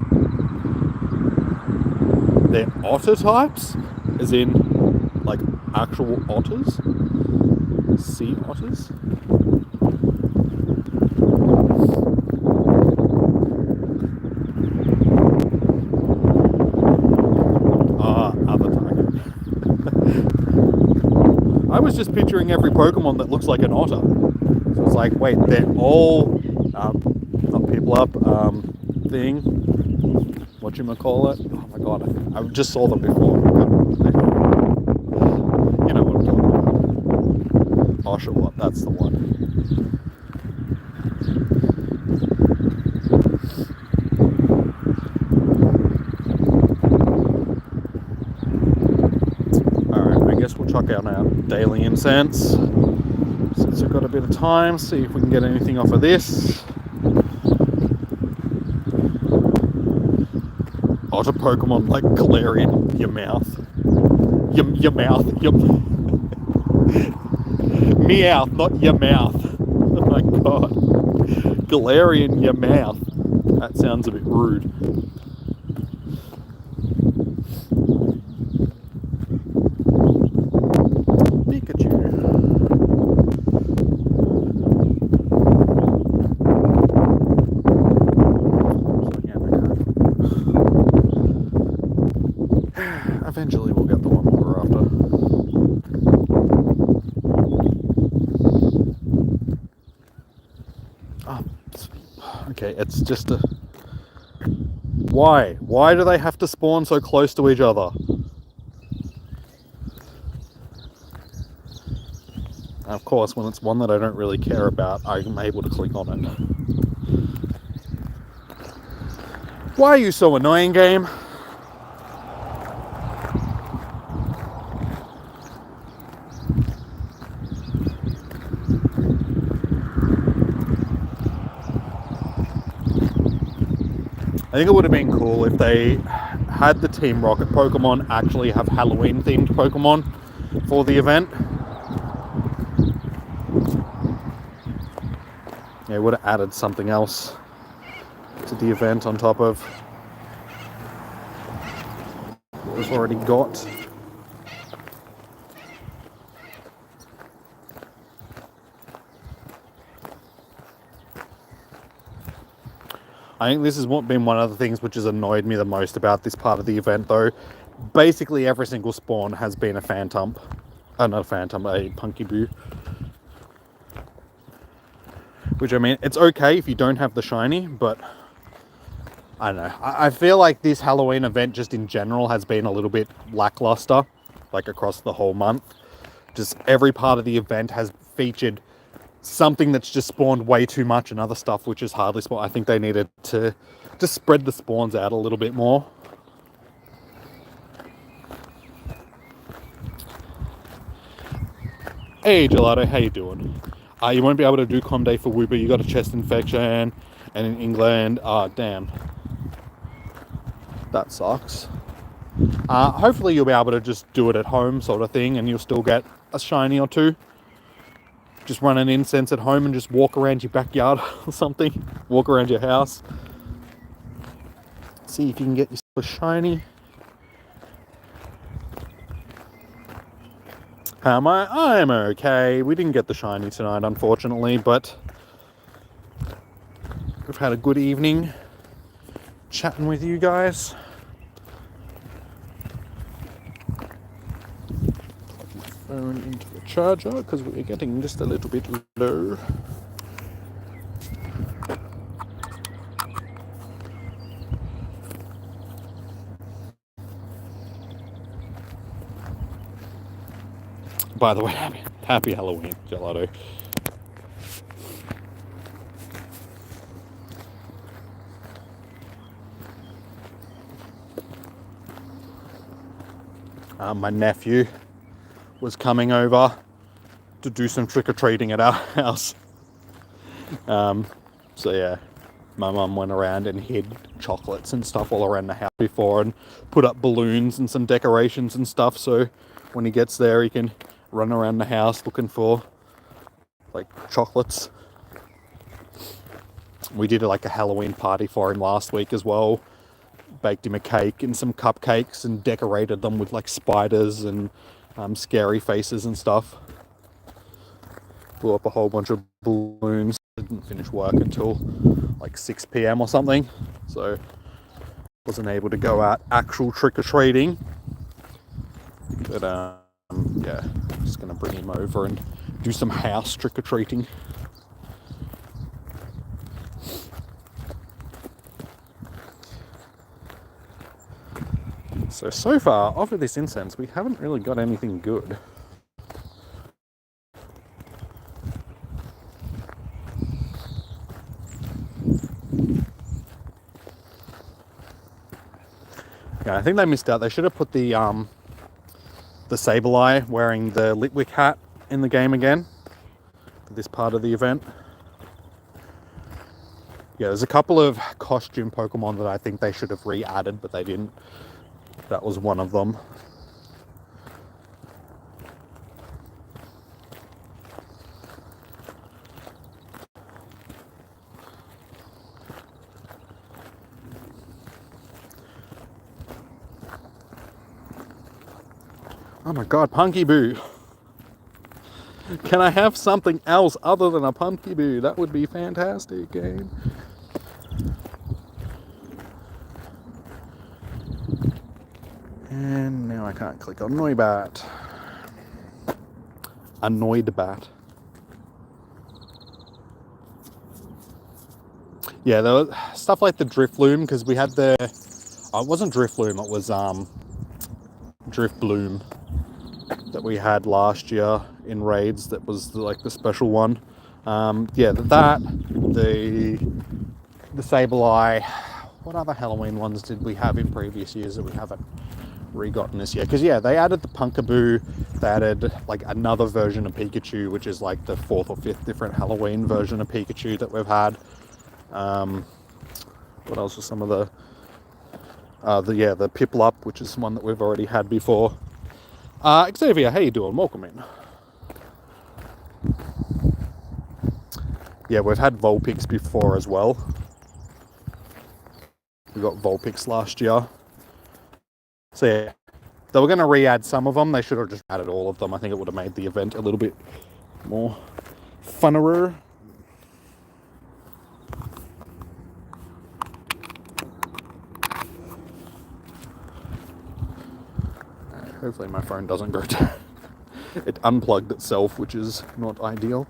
They're otter types? As in, like, actual otters? Sea otters? I was just picturing every Pokemon that looks like an otter. So it's like, wait, they're all not people up thing. Whatchamacallit? Oh my god, I just saw them before. You know what I'm talking about. Oshawott, that's the one. We'll chuck out our daily incense since we've got a bit of time, see if we can get anything off of this. Otter Pokemon like Galarian, your mouth. Your mouth. Meowth, not your mouth. Oh my god. Galarian, your mouth. That sounds a bit rude. Eventually we'll get the one we're after. Oh, okay, it's just a... Why? Why do they have to spawn so close to each other? And of course, when it's one that I don't really care about, I'm able to click on it. Why are you so annoying, game? I think it would have been cool if they had the Team Rocket Pokemon actually have Halloween themed Pokemon for the event. Yeah, it would have added something else to the event on top of what we've already got. I think this has been one of the things which has annoyed me the most about this part of the event, though. Basically, every single spawn has been a Phantom. Not a Phantom, a Punkyboo. Which, I mean, it's okay if you don't have the shiny, but I don't know. I feel like this Halloween event just in general has been a little bit lackluster, like across the whole month. Just every part of the event has featured something that's just spawned way too much and other stuff which is hardly spawned. I think they needed to just spread the spawns out a little bit more. Hey Gelato, how you doing? You won't be able to do Com Day for Woober. You got a chest infection, and in England, damn, that sucks. Hopefully you'll be able to just do it at home, sort of thing, and you'll still get a shiny or two. Just run an incense at home and just walk around your backyard or something. Walk around your house. See if you can get yourself a shiny. How am I? I'm okay. We didn't get the shiny tonight, unfortunately, but we've had a good evening chatting with you guys. Plug my phone into the charger because we're getting just a little bit low. By the way, happy Halloween, Gelato. My nephew was coming over to do some trick-or-treating at our house. So yeah, my mum went around and hid chocolates and stuff all around the house before and put up balloons and some decorations and stuff, so when he gets there he can run around the house looking for like chocolates. We did like a Halloween party for him last week as well. Baked him a cake and some cupcakes and decorated them with like spiders and scary faces and stuff. Blew up a whole bunch of balloons. Didn't finish work until like 6 p.m. or something, so wasn't able to go out actual trick-or-treating. But yeah, just gonna bring him over and do some house trick-or-treating. So far, after this incense, we haven't really got anything good. Yeah, I think they missed out. They should have put the Sableye wearing the Litwick hat in the game again for this part of the event. Yeah, there's a couple of costume Pokemon that I think they should have re-added, but they didn't. That was one of them. Oh my god, Punkyboo! Can I have something else other than a Punkyboo? That would be fantastic, game. And now I can't click on Noibat. Annoyed bat. Yeah, there was stuff like the Drifloon, because we had the... it wasn't Drifloon, it was Drifbloom that we had last year in raids. That was like the special one. Yeah, the Sableye. What other Halloween ones did we have in previous years that we haven't re-gotten this year? Because yeah, they added the Punkaboo. They added like another version of Pikachu, which is like the 4th or 5th different Halloween version of Pikachu that we've had. What else was some of the Piplup, which is one that we've already had before. Xavier, how you doing? Welcome in. Yeah, we've had Vulpix before as well. We got Vulpix last year. So yeah, they were going to re-add some of them. They should have just added all of them. I think it would have made the event a little bit more funner. Hopefully my phone doesn't go down. It unplugged itself, which is not ideal.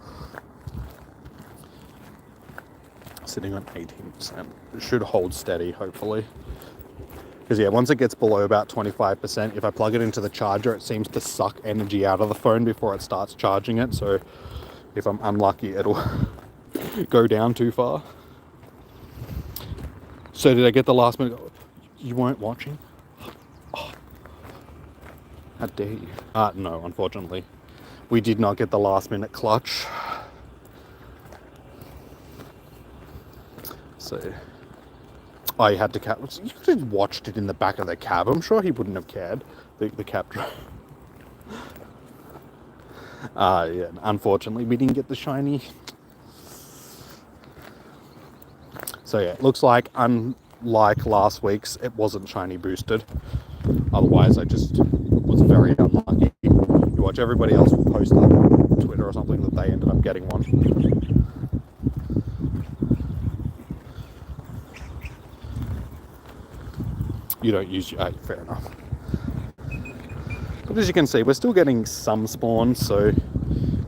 Sitting on 18%. It should hold steady, hopefully. Because yeah, once it gets below about 25%, if I plug it into the charger, it seems to suck energy out of the phone before it starts charging it. So if I'm unlucky, it'll go down too far. So did I get the last minute? You weren't watching? Oh, how dare you? No, unfortunately. We did not get the last minute clutch. So I had to cab. You could have watched it in the back of the cab. I'm sure he wouldn't have cared. The cab driver. Yeah, unfortunately we didn't get the shiny. So yeah, it looks like unlike last week's, it wasn't shiny boosted. Otherwise I just was very unlucky. You watch everybody else post on Twitter or something that they ended up getting one. You don't use your... fair enough. But as you can see, we're still getting some spawns, so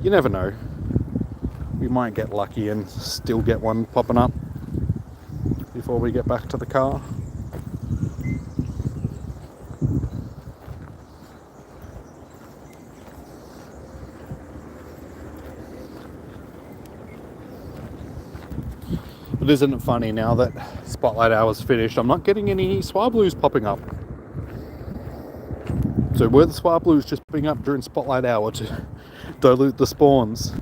you never know. We might get lucky and still get one popping up before we get back to the car. But isn't it funny now that Spotlight Hour's finished, I'm not getting any Swablues popping up. So were the Swablues just popping up during Spotlight Hour to dilute the spawns?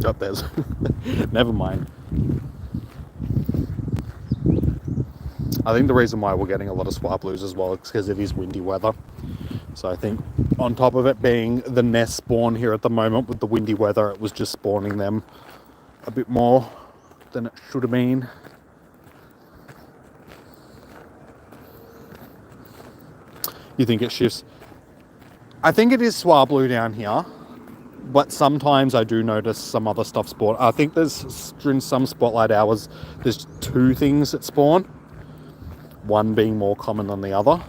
Oh, there's... Never mind. I think the reason why we're getting a lot of Swablues as well is because it is windy weather. So I think on top of it being the nest spawn here at the moment with the windy weather, it was just spawning them a bit more than it should have been. You think it shifts? I think it is Swablu down here, but sometimes I do notice some other stuff spawn. I think there's, during some Spotlight Hours, there's two things that spawn. One being more common than the other.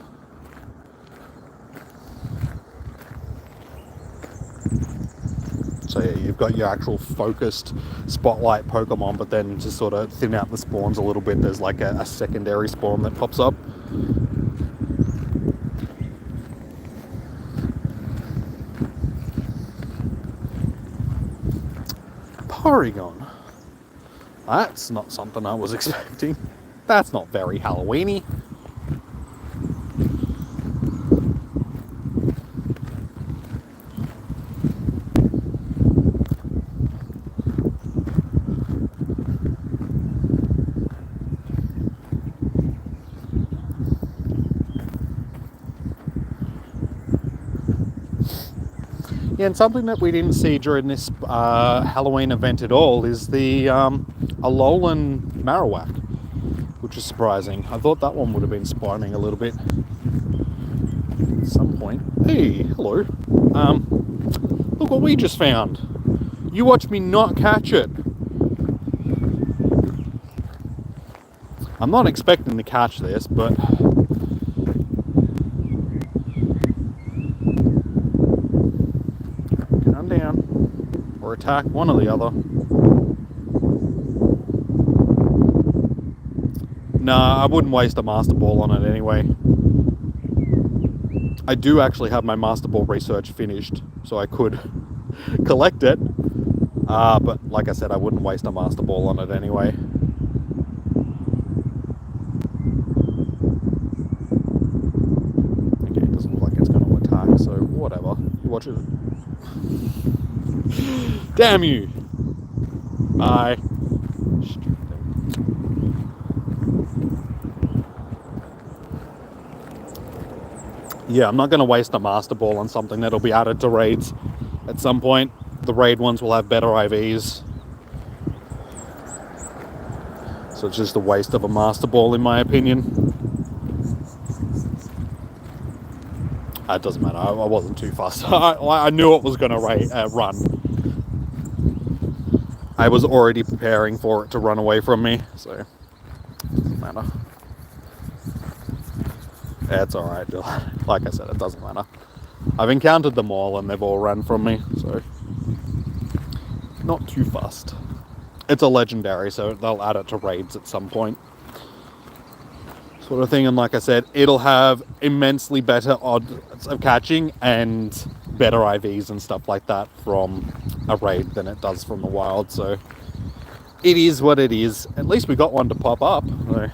So yeah, you've got your actual focused spotlight Pokemon, but then to sort of thin out the spawns a little bit, there's like a secondary spawn that pops up. Porygon. That's not something I was expecting. That's not very Halloween-y. Yeah, and something that we didn't see during this Halloween event at all is the Alolan Marowak, which is surprising. I thought that one would have been spawning a little bit at some point. Hey, hello. Look what we just found. You watch me not catch it. I'm not expecting to catch this, but... Calm down. Or attack, one or the other. Nah, I wouldn't waste a Master Ball on it anyway. I do actually have my Master Ball research finished, so I could collect it. But like I said, I wouldn't waste a Master Ball on it anyway. Okay, it doesn't look like it's going to attack, so whatever. You watch it. Damn you! Bye. Yeah, I'm not going to waste a Master Ball on something that'll be added to raids at some point. The raid ones will have better IVs. So it's just a waste of a Master Ball in my opinion. It doesn't matter, I wasn't too fussed. I knew it was going to run. I was already preparing for it to run away from me, so doesn't matter. Yeah, it's alright. Like I said, it doesn't matter. I've encountered them all and they've all run from me, so not too fussed. It's a legendary, so they'll add it to raids at some point. Sort of thing, and like I said, it'll have immensely better odds of catching and better IVs and stuff like that from a raid than it does from the wild, so it is what it is. At least we got one to pop up. So.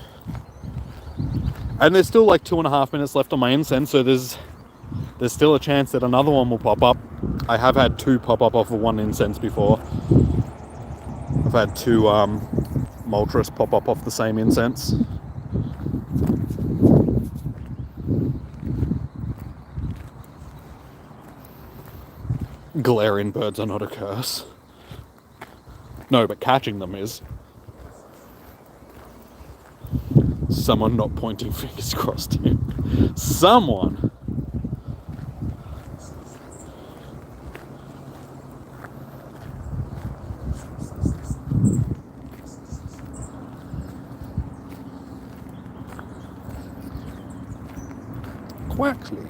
And there's still like 2.5 minutes left on my incense, so there's still a chance that another one will pop up. I have had 2 pop up off of 1 incense before. I've had 2 Moltres pop up off the same incense. Galarian birds are not a curse. No, but catching them is. Someone not pointing fingers crossed here. Someone. Quaxley.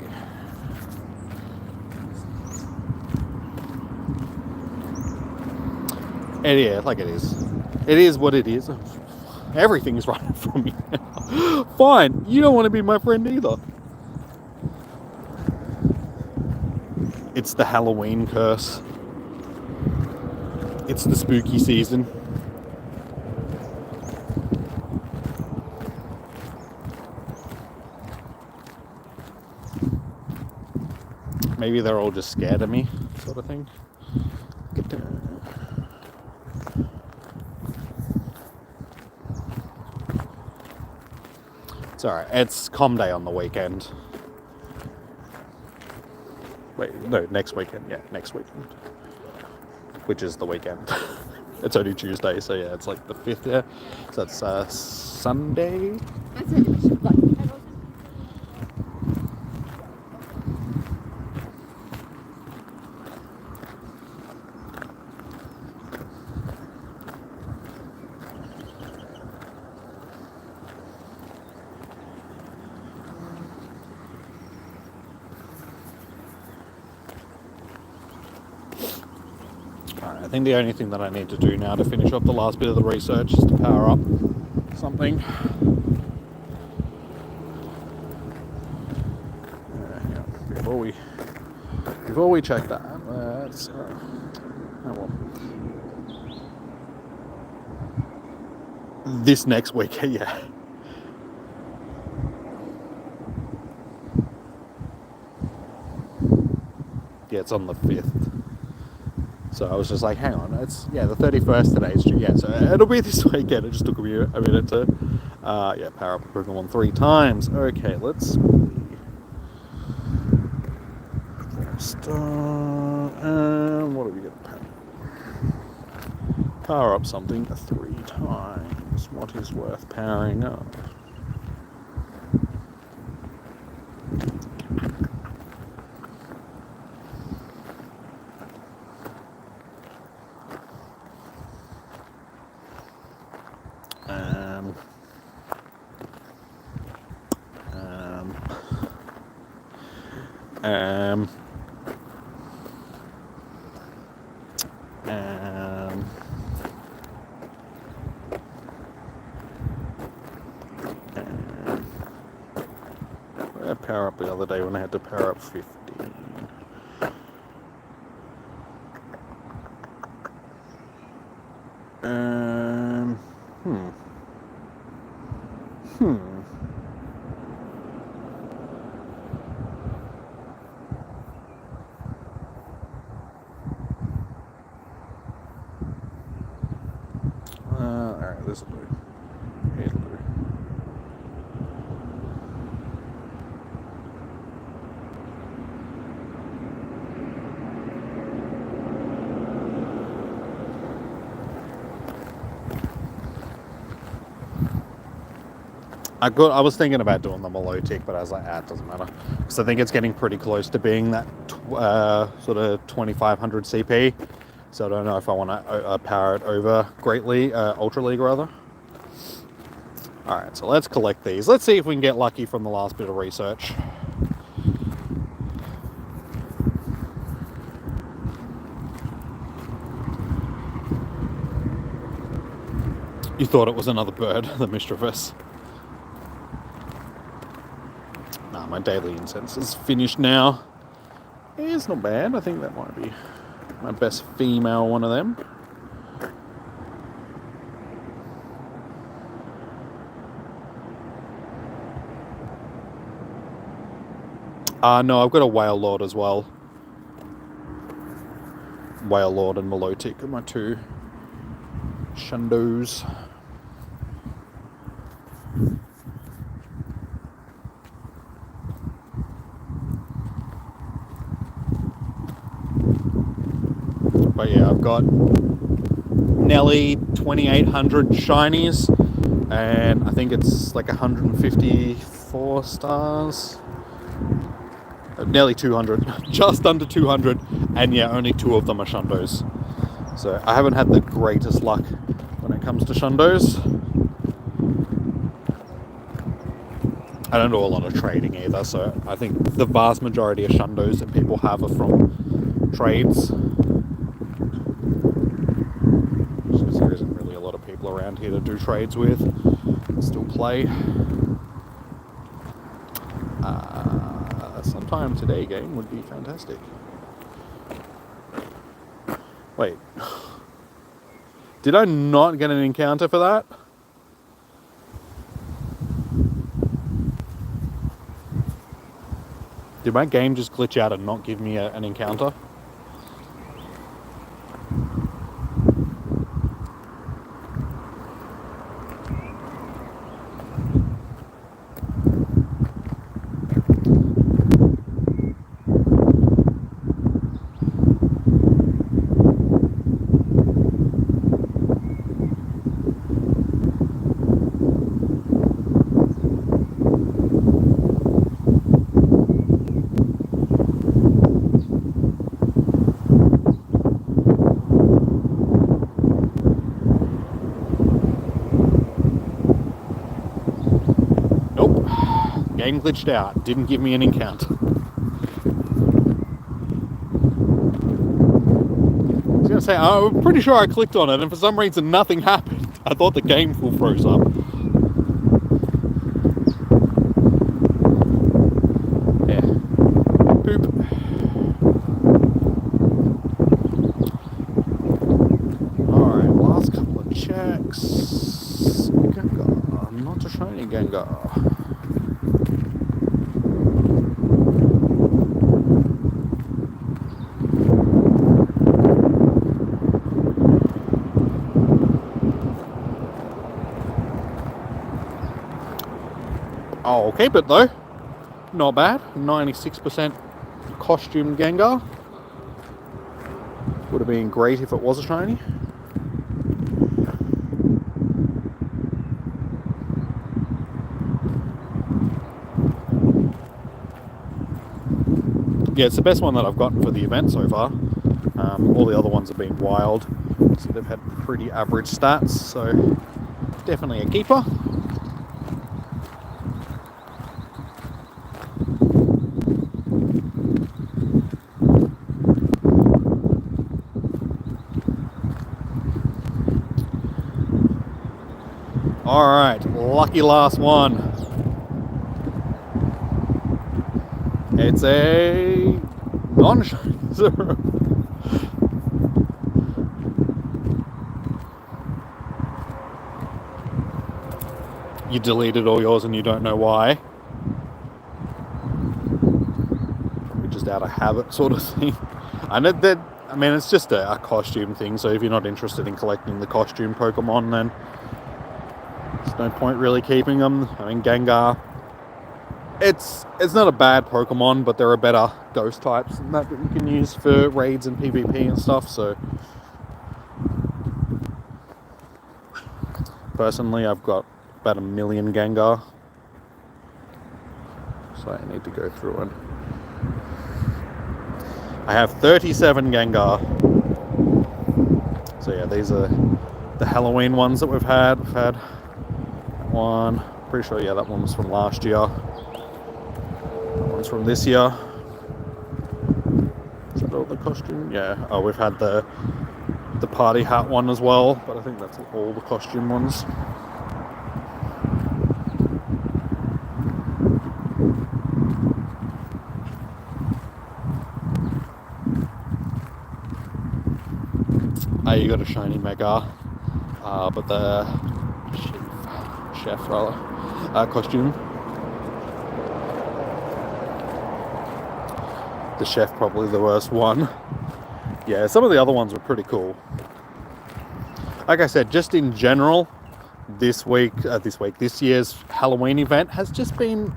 Yeah, like it is. It is what it is. Everything's running from me now. Fine, you don't want to be my friend either. It's the Halloween curse. It's the spooky season. Maybe they're all just scared of me, sort of thing. It's alright, it's comm day on the weekend. Wait, no, next weekend, yeah, next weekend. Which is the weekend. It's only Tuesday, so yeah, it's like the 5th, yeah. So that's Sunday. I think the only thing that I need to do now to finish off the last bit of the research is to power up something. Before we check that, let's this next week, yeah. Yeah, it's on the 5th. So I was just like, hang on, it's, yeah, the 31st today is due, yeah, so it'll be this weekend. It just took me a minute to, yeah, power up Pokemon 3 times. Okay, let's see. What are we going to power up something 3 times? What is worth powering up? Power up the other day when I had to power up 15. Alright, this'll do. It'll do. I was thinking about doing them a low tick, but I was like, it doesn't matter. Because I think it's getting pretty close to being that sort of 2500 CP. So I don't know if I want to power it over greatly, Ultra League rather. Alright, so let's collect these. Let's see if we can get lucky from the last bit of research. You thought it was another bird, the mischievous. Nah, my daily incense is finished now. It's not bad. I think that might be my best female one of them. No, I've got a Whale Lord as well. Whale Lord and Melotic are my two Shundos. But yeah, I've got nearly 2,800 shinies, and I think it's like 154 stars. Nearly 200, just under 200, and yeah, only 2 of them are Shundos. So I haven't had the greatest luck when it comes to Shundos. I don't do a lot of trading either, so I think the vast majority of Shundos that people have are from trades. Because there isn't really a lot of people around here to do trades with, still play. Sometime today game would be fantastic. Wait. Did I not get an encounter for that? Did my game just glitch out and not give me an encounter? Game glitched out, didn't give me an encounter. I was going to say, I'm pretty sure I clicked on it and for some reason nothing happened. I thought the game full froze up. Yeah. Poop. Alright, last couple of checks. Gengar, not a shiny Gengar. I'll keep it though. Not bad. 96% costume Gengar. Would have been great if it was a shiny. Yeah, it's the best one that I've gotten for the event so far. All the other ones have been wild, so they've had pretty average stats, so definitely a keeper. Alright, lucky last one. It's a non-shiny Zero. You deleted all yours and you don't know why. Probably just out of habit sort of thing. I know that, I mean, it's just a costume thing, so if you're not interested in collecting the costume Pokemon, then there's no point really keeping them. I mean, Gengar, it's not a bad Pokemon, but there are better ghost types than that you can use for raids and PvP and stuff, so personally I've got about 1 million Gengar, so I need to go through and I have 37 Gengar. So yeah, these are the Halloween ones that we've had. We've had one, pretty sure, yeah, that one was from last year. That one's from this year. Is that all the costume? Yeah. Oh, we've had the party hat one as well, but I think that's all the costume ones. You got a shiny Mega, but the chef costume. The chef probably the worst one. Yeah, some of the other ones were pretty cool. Like I said, just in general, this year's Halloween event has just been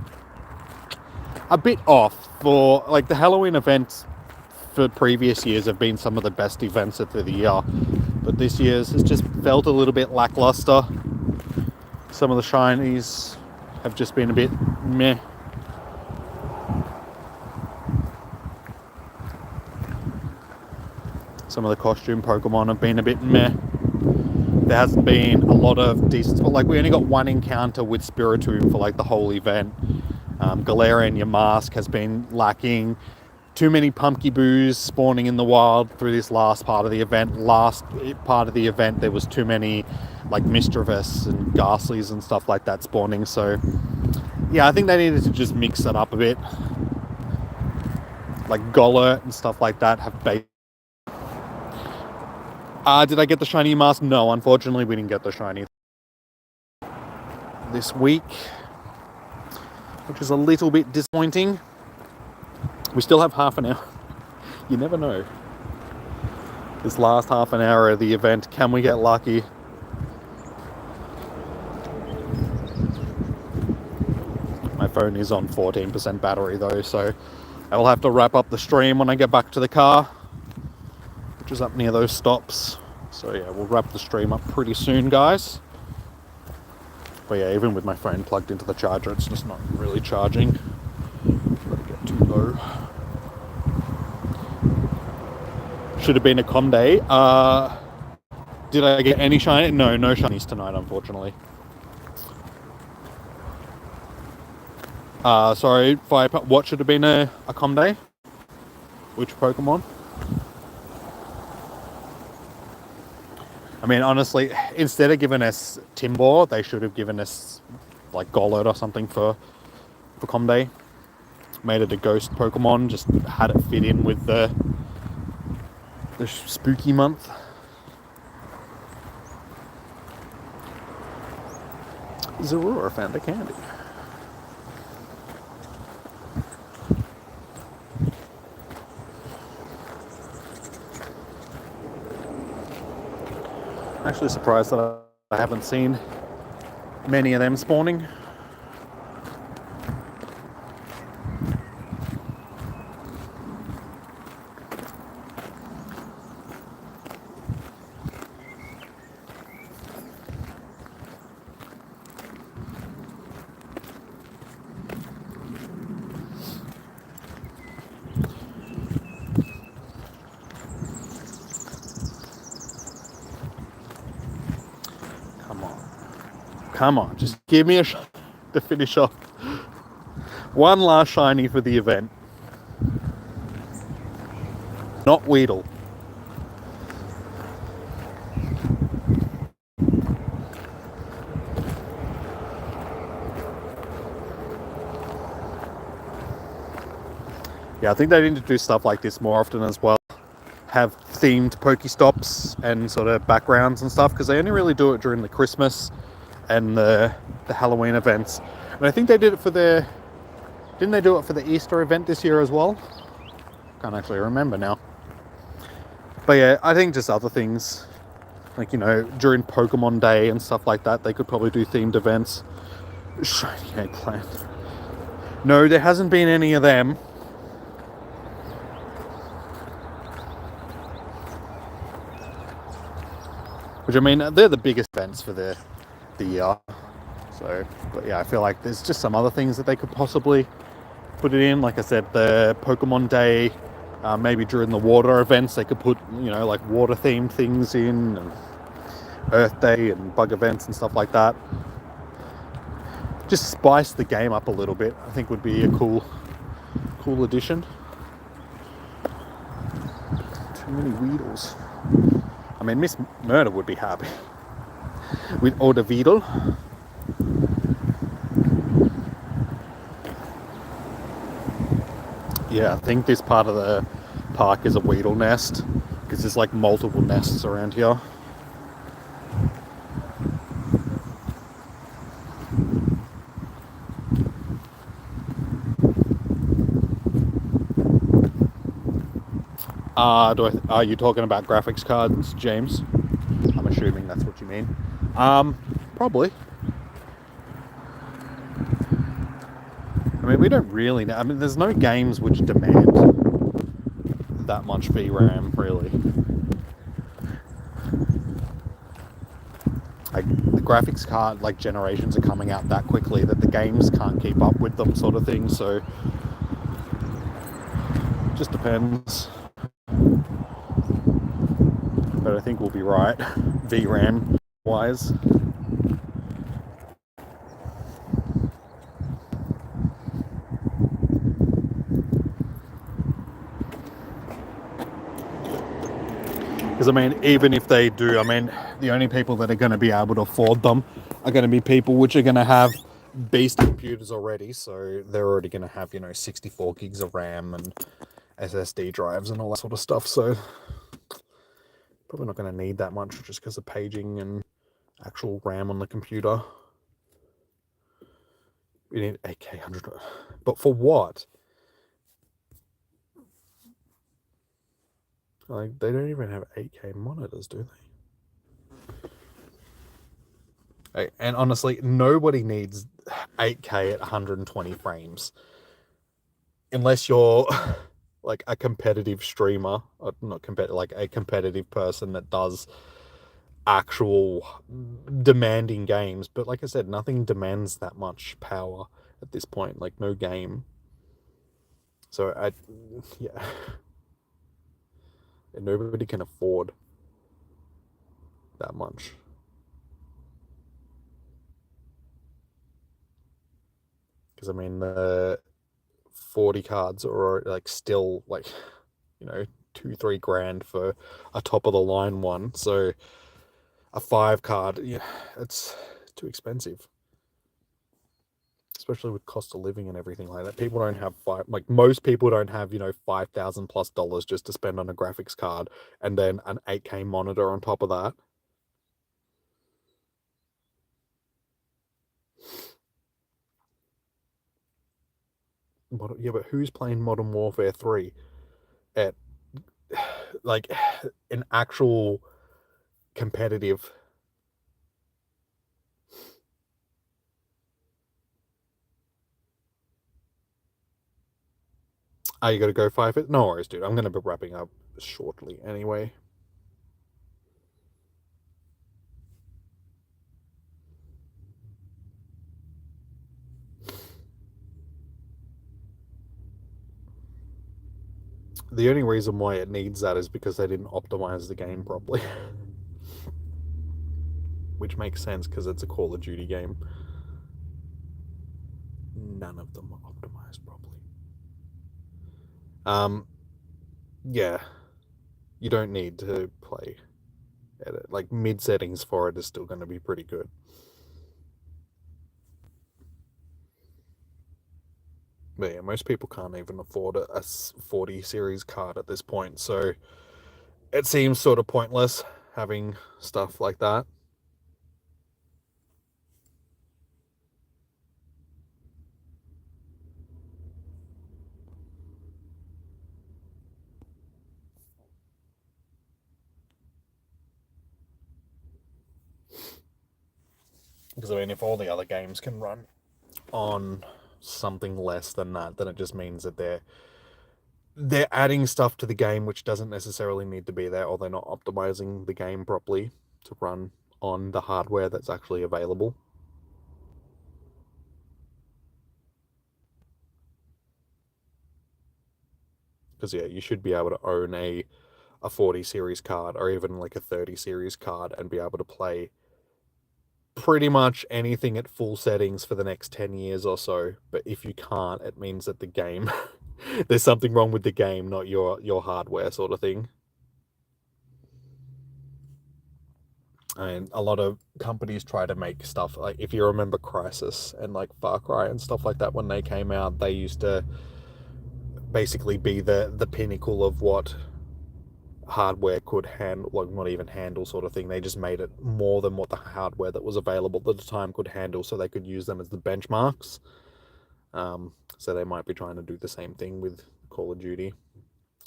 a bit off. For like the Halloween events for previous years have been some of the best events of the year, but this year's has just felt a little bit lackluster. Some of the shinies have just been a bit meh. Some of the costume Pokemon have been a bit meh. There hasn't been a lot of decent, but like we only got one encounter with Spiritomb for like the whole event. Galarian Yamask has been lacking. Too many Pumpkiboos spawning in the wild through this last part of the event. Last part of the event, there was too many like Mischievous and Ghastlies and stuff like that spawning. So yeah, I think they needed to just mix it up a bit. Like Golett and stuff like that have bait. Did I get the shiny mask? No, unfortunately we didn't get the shiny this week, which is a little bit disappointing. We still have half an hour. You never know. This last half an hour of the event, can we get lucky? My phone is on 14% battery though, so I will have to wrap up the stream when I get back to the car, which is up near those stops. So yeah, we'll wrap the stream up pretty soon, guys. But yeah, even with my phone plugged into the charger, it's just not really charging. Let it get too low. Should have been a com day. Did I get any shiny? No shinies tonight, unfortunately. Sorry, what should have been a com day? Which Pokemon? I mean, honestly, instead of giving us Timbor, they should have given us like Golett or something for com day. Made it a ghost Pokemon, just had it fit in with the spooky month. Zorua found a candy. I'm actually surprised that I haven't seen many of them spawning. Come on, just give me a shot to finish off. One last shiny for the event. Not Weedle. Yeah, I think they need to do stuff like this more often as well. Have themed Pokestops and sort of backgrounds and stuff, because they only really do it during the Christmas and the Halloween events. And I think they did it for didn't they do it for the Easter event this year as well? Can't actually remember now. But yeah, I think just other things, like, you know, during Pokemon Day and stuff like that, they could probably do themed events. Shiny eggplant. No, there hasn't been any of them. Which, I mean, they're the biggest events for the year. So, but yeah, I feel like there's just some other things that they could possibly put it in. Like I said, the Pokemon Day Maybe during the water events they could put, like water themed things in, and Earth Day and bug events and stuff like that. Just spice the game up a little bit. I think would be a cool addition. Too many Weedles. I mean, Miss Murder would be happy with all the Weedle. Yeah, I think this part of the park is a Weedle nest, because there's like multiple nests around here. Are you talking about graphics cards, James? I'm assuming that's what you mean. Probably. I mean, we don't really know. I mean, there's no games which demand that much VRAM, really. Like, the graphics card, like, generations are coming out that quickly that the games can't keep up with them, sort of thing, so it just depends. But I think we'll be right, VRAM wise. Because, I mean, even if they do, I mean, the only people that are going to be able to afford them are going to be people which are going to have beast computers already. So they're already going to have, 64 gigs of RAM and SSD drives and all that sort of stuff. So probably not going to need that much just because of paging and actual RAM on the computer. We need 8K 100. But for what? Like, they don't even have 8K monitors, do they? And honestly, nobody needs 8K at 120 frames. Unless you're like a competitive streamer, or not competitive, like a competitive person that does actual demanding games. But like I said, nothing demands that much power at this point, like no game. So yeah. And nobody can afford that much. Because I mean, the 40 cards are like still like, 2-3 grand for a top of the line one. So a 5 card, yeah, it's too expensive. Especially with cost of living and everything like that. People don't have most people don't have, $5,000+ just to spend on a graphics card and then an 8K monitor on top of that. Yeah, but who's playing Modern Warfare 3 at like an actual competitive? Are you gonna go 5? No worries, dude. I'm gonna be wrapping up shortly anyway. The only reason why it needs that is because they didn't optimize the game properly. Which makes sense because it's a Call of Duty game. None of them are optimized properly. Yeah. You don't need to play edit. Like, mid settings for it is still going to be pretty good. But yeah, most people can't even afford a 40 series card at this point, so it seems sort of pointless having stuff like that. Because, I mean, if all the other games can run on something less than that, then it just means that they're adding stuff to the game which doesn't necessarily need to be there, or they're not optimizing the game properly to run on the hardware that's actually available. Because yeah, you should be able to own a 40 series card or even like a 30 series card and be able to play pretty much anything at full settings for the next 10 years or so. But if you can't, it means that the game there's something wrong with the game, not your hardware, sort of thing. And a lot of companies try to make stuff like, if you remember Crisis and like Far Cry and stuff like that, when they came out, they used to basically be the pinnacle of what hardware could handle, like not even handle, sort of thing. They just made it more than what the hardware that was available at the time could handle, so they could use them as the benchmarks. So they might be trying to do the same thing with Call of Duty,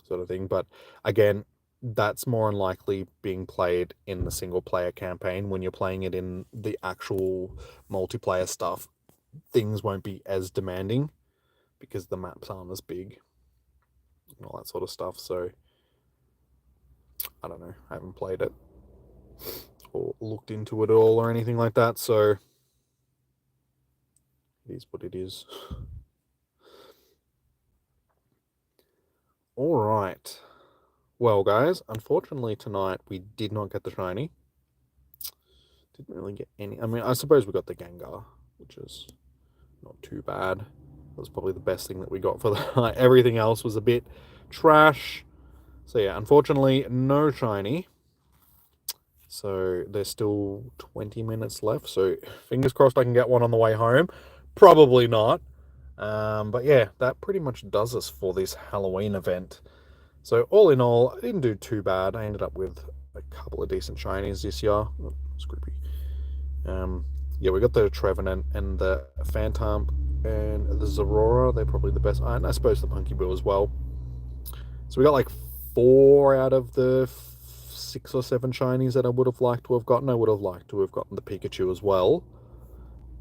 sort of thing. But again, that's more unlikely being played in the single player campaign. When you're playing it in the actual multiplayer stuff, things won't be as demanding because the maps aren't as big and all that sort of stuff. So I don't know, I haven't played it or looked into it at all or anything like that, so it is what it is. All right. Well, guys, unfortunately tonight we did not get the shiny. Didn't really get any. I mean, I suppose we got the Gengar, which is not too bad. That was probably the best thing that we got for the night. Everything else was a bit trash. So yeah, unfortunately, no shiny. So there's still 20 minutes left. So fingers crossed I can get one on the way home. Probably not. But yeah, that pretty much does us for this Halloween event. So all in all, I didn't do too bad. I ended up with a couple of decent shinies this year. Oh, it's creepy. Yeah, we got the Trevenant and the Phantom and the Zorora. They're probably the best. And I suppose the Punky Bill as well. So we got like 4 out of the 6 or 7 shinies that I would have liked to have gotten. I would have liked to have gotten the Pikachu as well.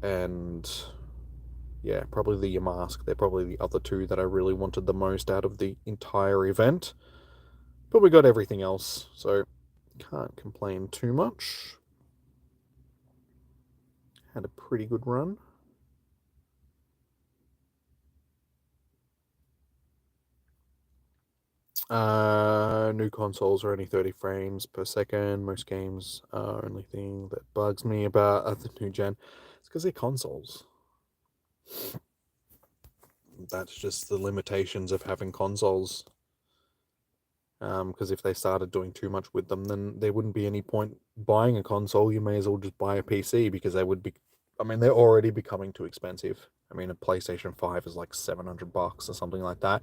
And yeah, probably the Yamask. They're probably the other 2 that I really wanted the most out of the entire event. But we got everything else, so can't complain too much. Had a pretty good run. New consoles are only 30 frames per second. Most games are only thing that bugs me about the new gen. It's because they're consoles. That's just the limitations of having consoles. Because if they started doing too much with them, then there wouldn't be any point buying a console. You may as well just buy a PC, because they would be, I mean, they're already becoming too expensive. I mean, a PlayStation 5 is like $700 or something like that.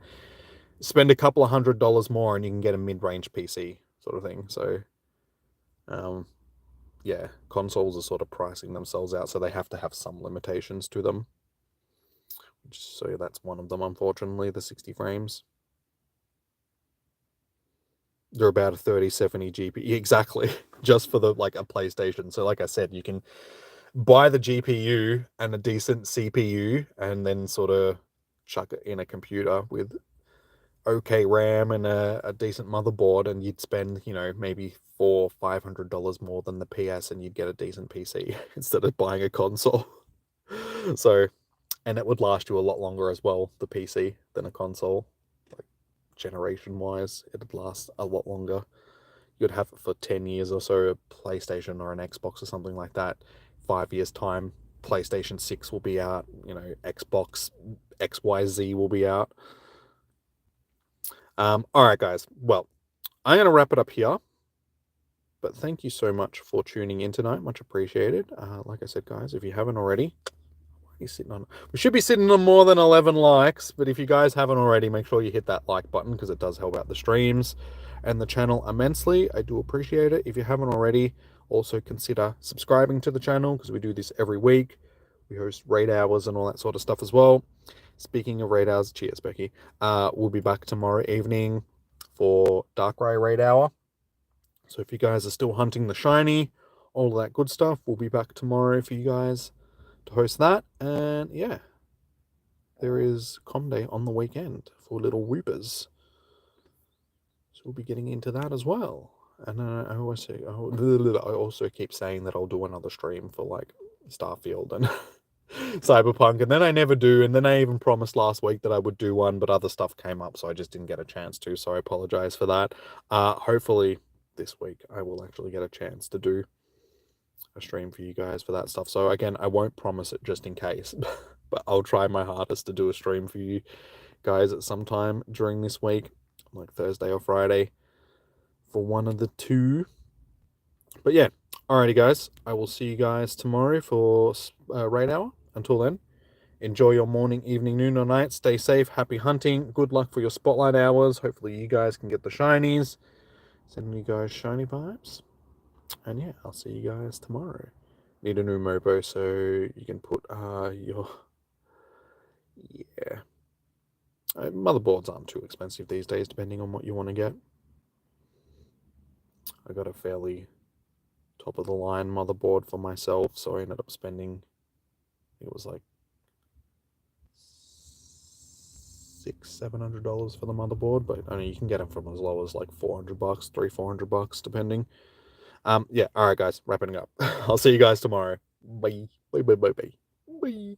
Spend a couple of $100 more and you can get a mid-range PC, sort of thing. So, yeah, consoles are sort of pricing themselves out, so they have to have some limitations to them. So that's one of them, unfortunately, the 60 frames. They're about a 3070 GPU, exactly, just for the like a PlayStation. So like I said, you can buy the GPU and a decent CPU and then sort of chuck it in a computer with okay RAM and a decent motherboard, and you'd spend, you know, maybe $400-500 more than the PS, and you'd get a decent PC instead of buying a console. So, and it would last you a lot longer as well, the PC, than a console. Like, generation wise, it'd last a lot longer. You'd have it for 10 years or so, a PlayStation or an Xbox or something like that. 5 years time, PlayStation 6 will be out, you know, Xbox XYZ will be out. All right, guys. Well, I'm going to wrap it up here. But thank you so much for tuning in tonight. Much appreciated. Like I said, guys, if you haven't already, we should be sitting on more than 11 likes. But if you guys haven't already, make sure you hit that like button, because it does help out the streams and the channel immensely. I do appreciate it. If you haven't already, also consider subscribing to the channel, because we do this every week. We host raid hours and all that sort of stuff as well. Speaking of raid hours, cheers, Becky. We'll be back tomorrow evening for Darkrai raid hour. So if you guys are still hunting the shiny, all that good stuff, we'll be back tomorrow for you guys to host that. And yeah, there is Com Day on the weekend for little Whoopers. So we'll be getting into that as well. And I also keep saying that I'll do another stream for like Starfield and Cyberpunk, and then I never do, and then I even promised last week that I would do one, but other stuff came up, so I just didn't get a chance to, so I apologize for that. Hopefully this week I will actually get a chance to do a stream for you guys for that stuff. So again, I won't promise it just in case, but I'll try my hardest to do a stream for you guys at some time during this week, like Thursday or Friday, for one of the two. But yeah, alrighty guys, I will see you guys tomorrow for Raid Hour. Until then, enjoy your morning, evening, noon, or night. Stay safe, happy hunting, good luck for your Spotlight Hours. Hopefully you guys can get the shinies. Sending you guys shiny vibes. And yeah, I'll see you guys tomorrow. Need a new Mobo so you can put your... Yeah. Motherboards aren't too expensive these days, depending on what you want to get. I got a fairly top-of-the-line motherboard for myself, so I ended up spending... It was like $600-700 for the motherboard, but I mean, you can get them from as low as like $400, $300-400, depending. Yeah, alright guys, wrapping it up. I'll see you guys tomorrow. Bye. Bye.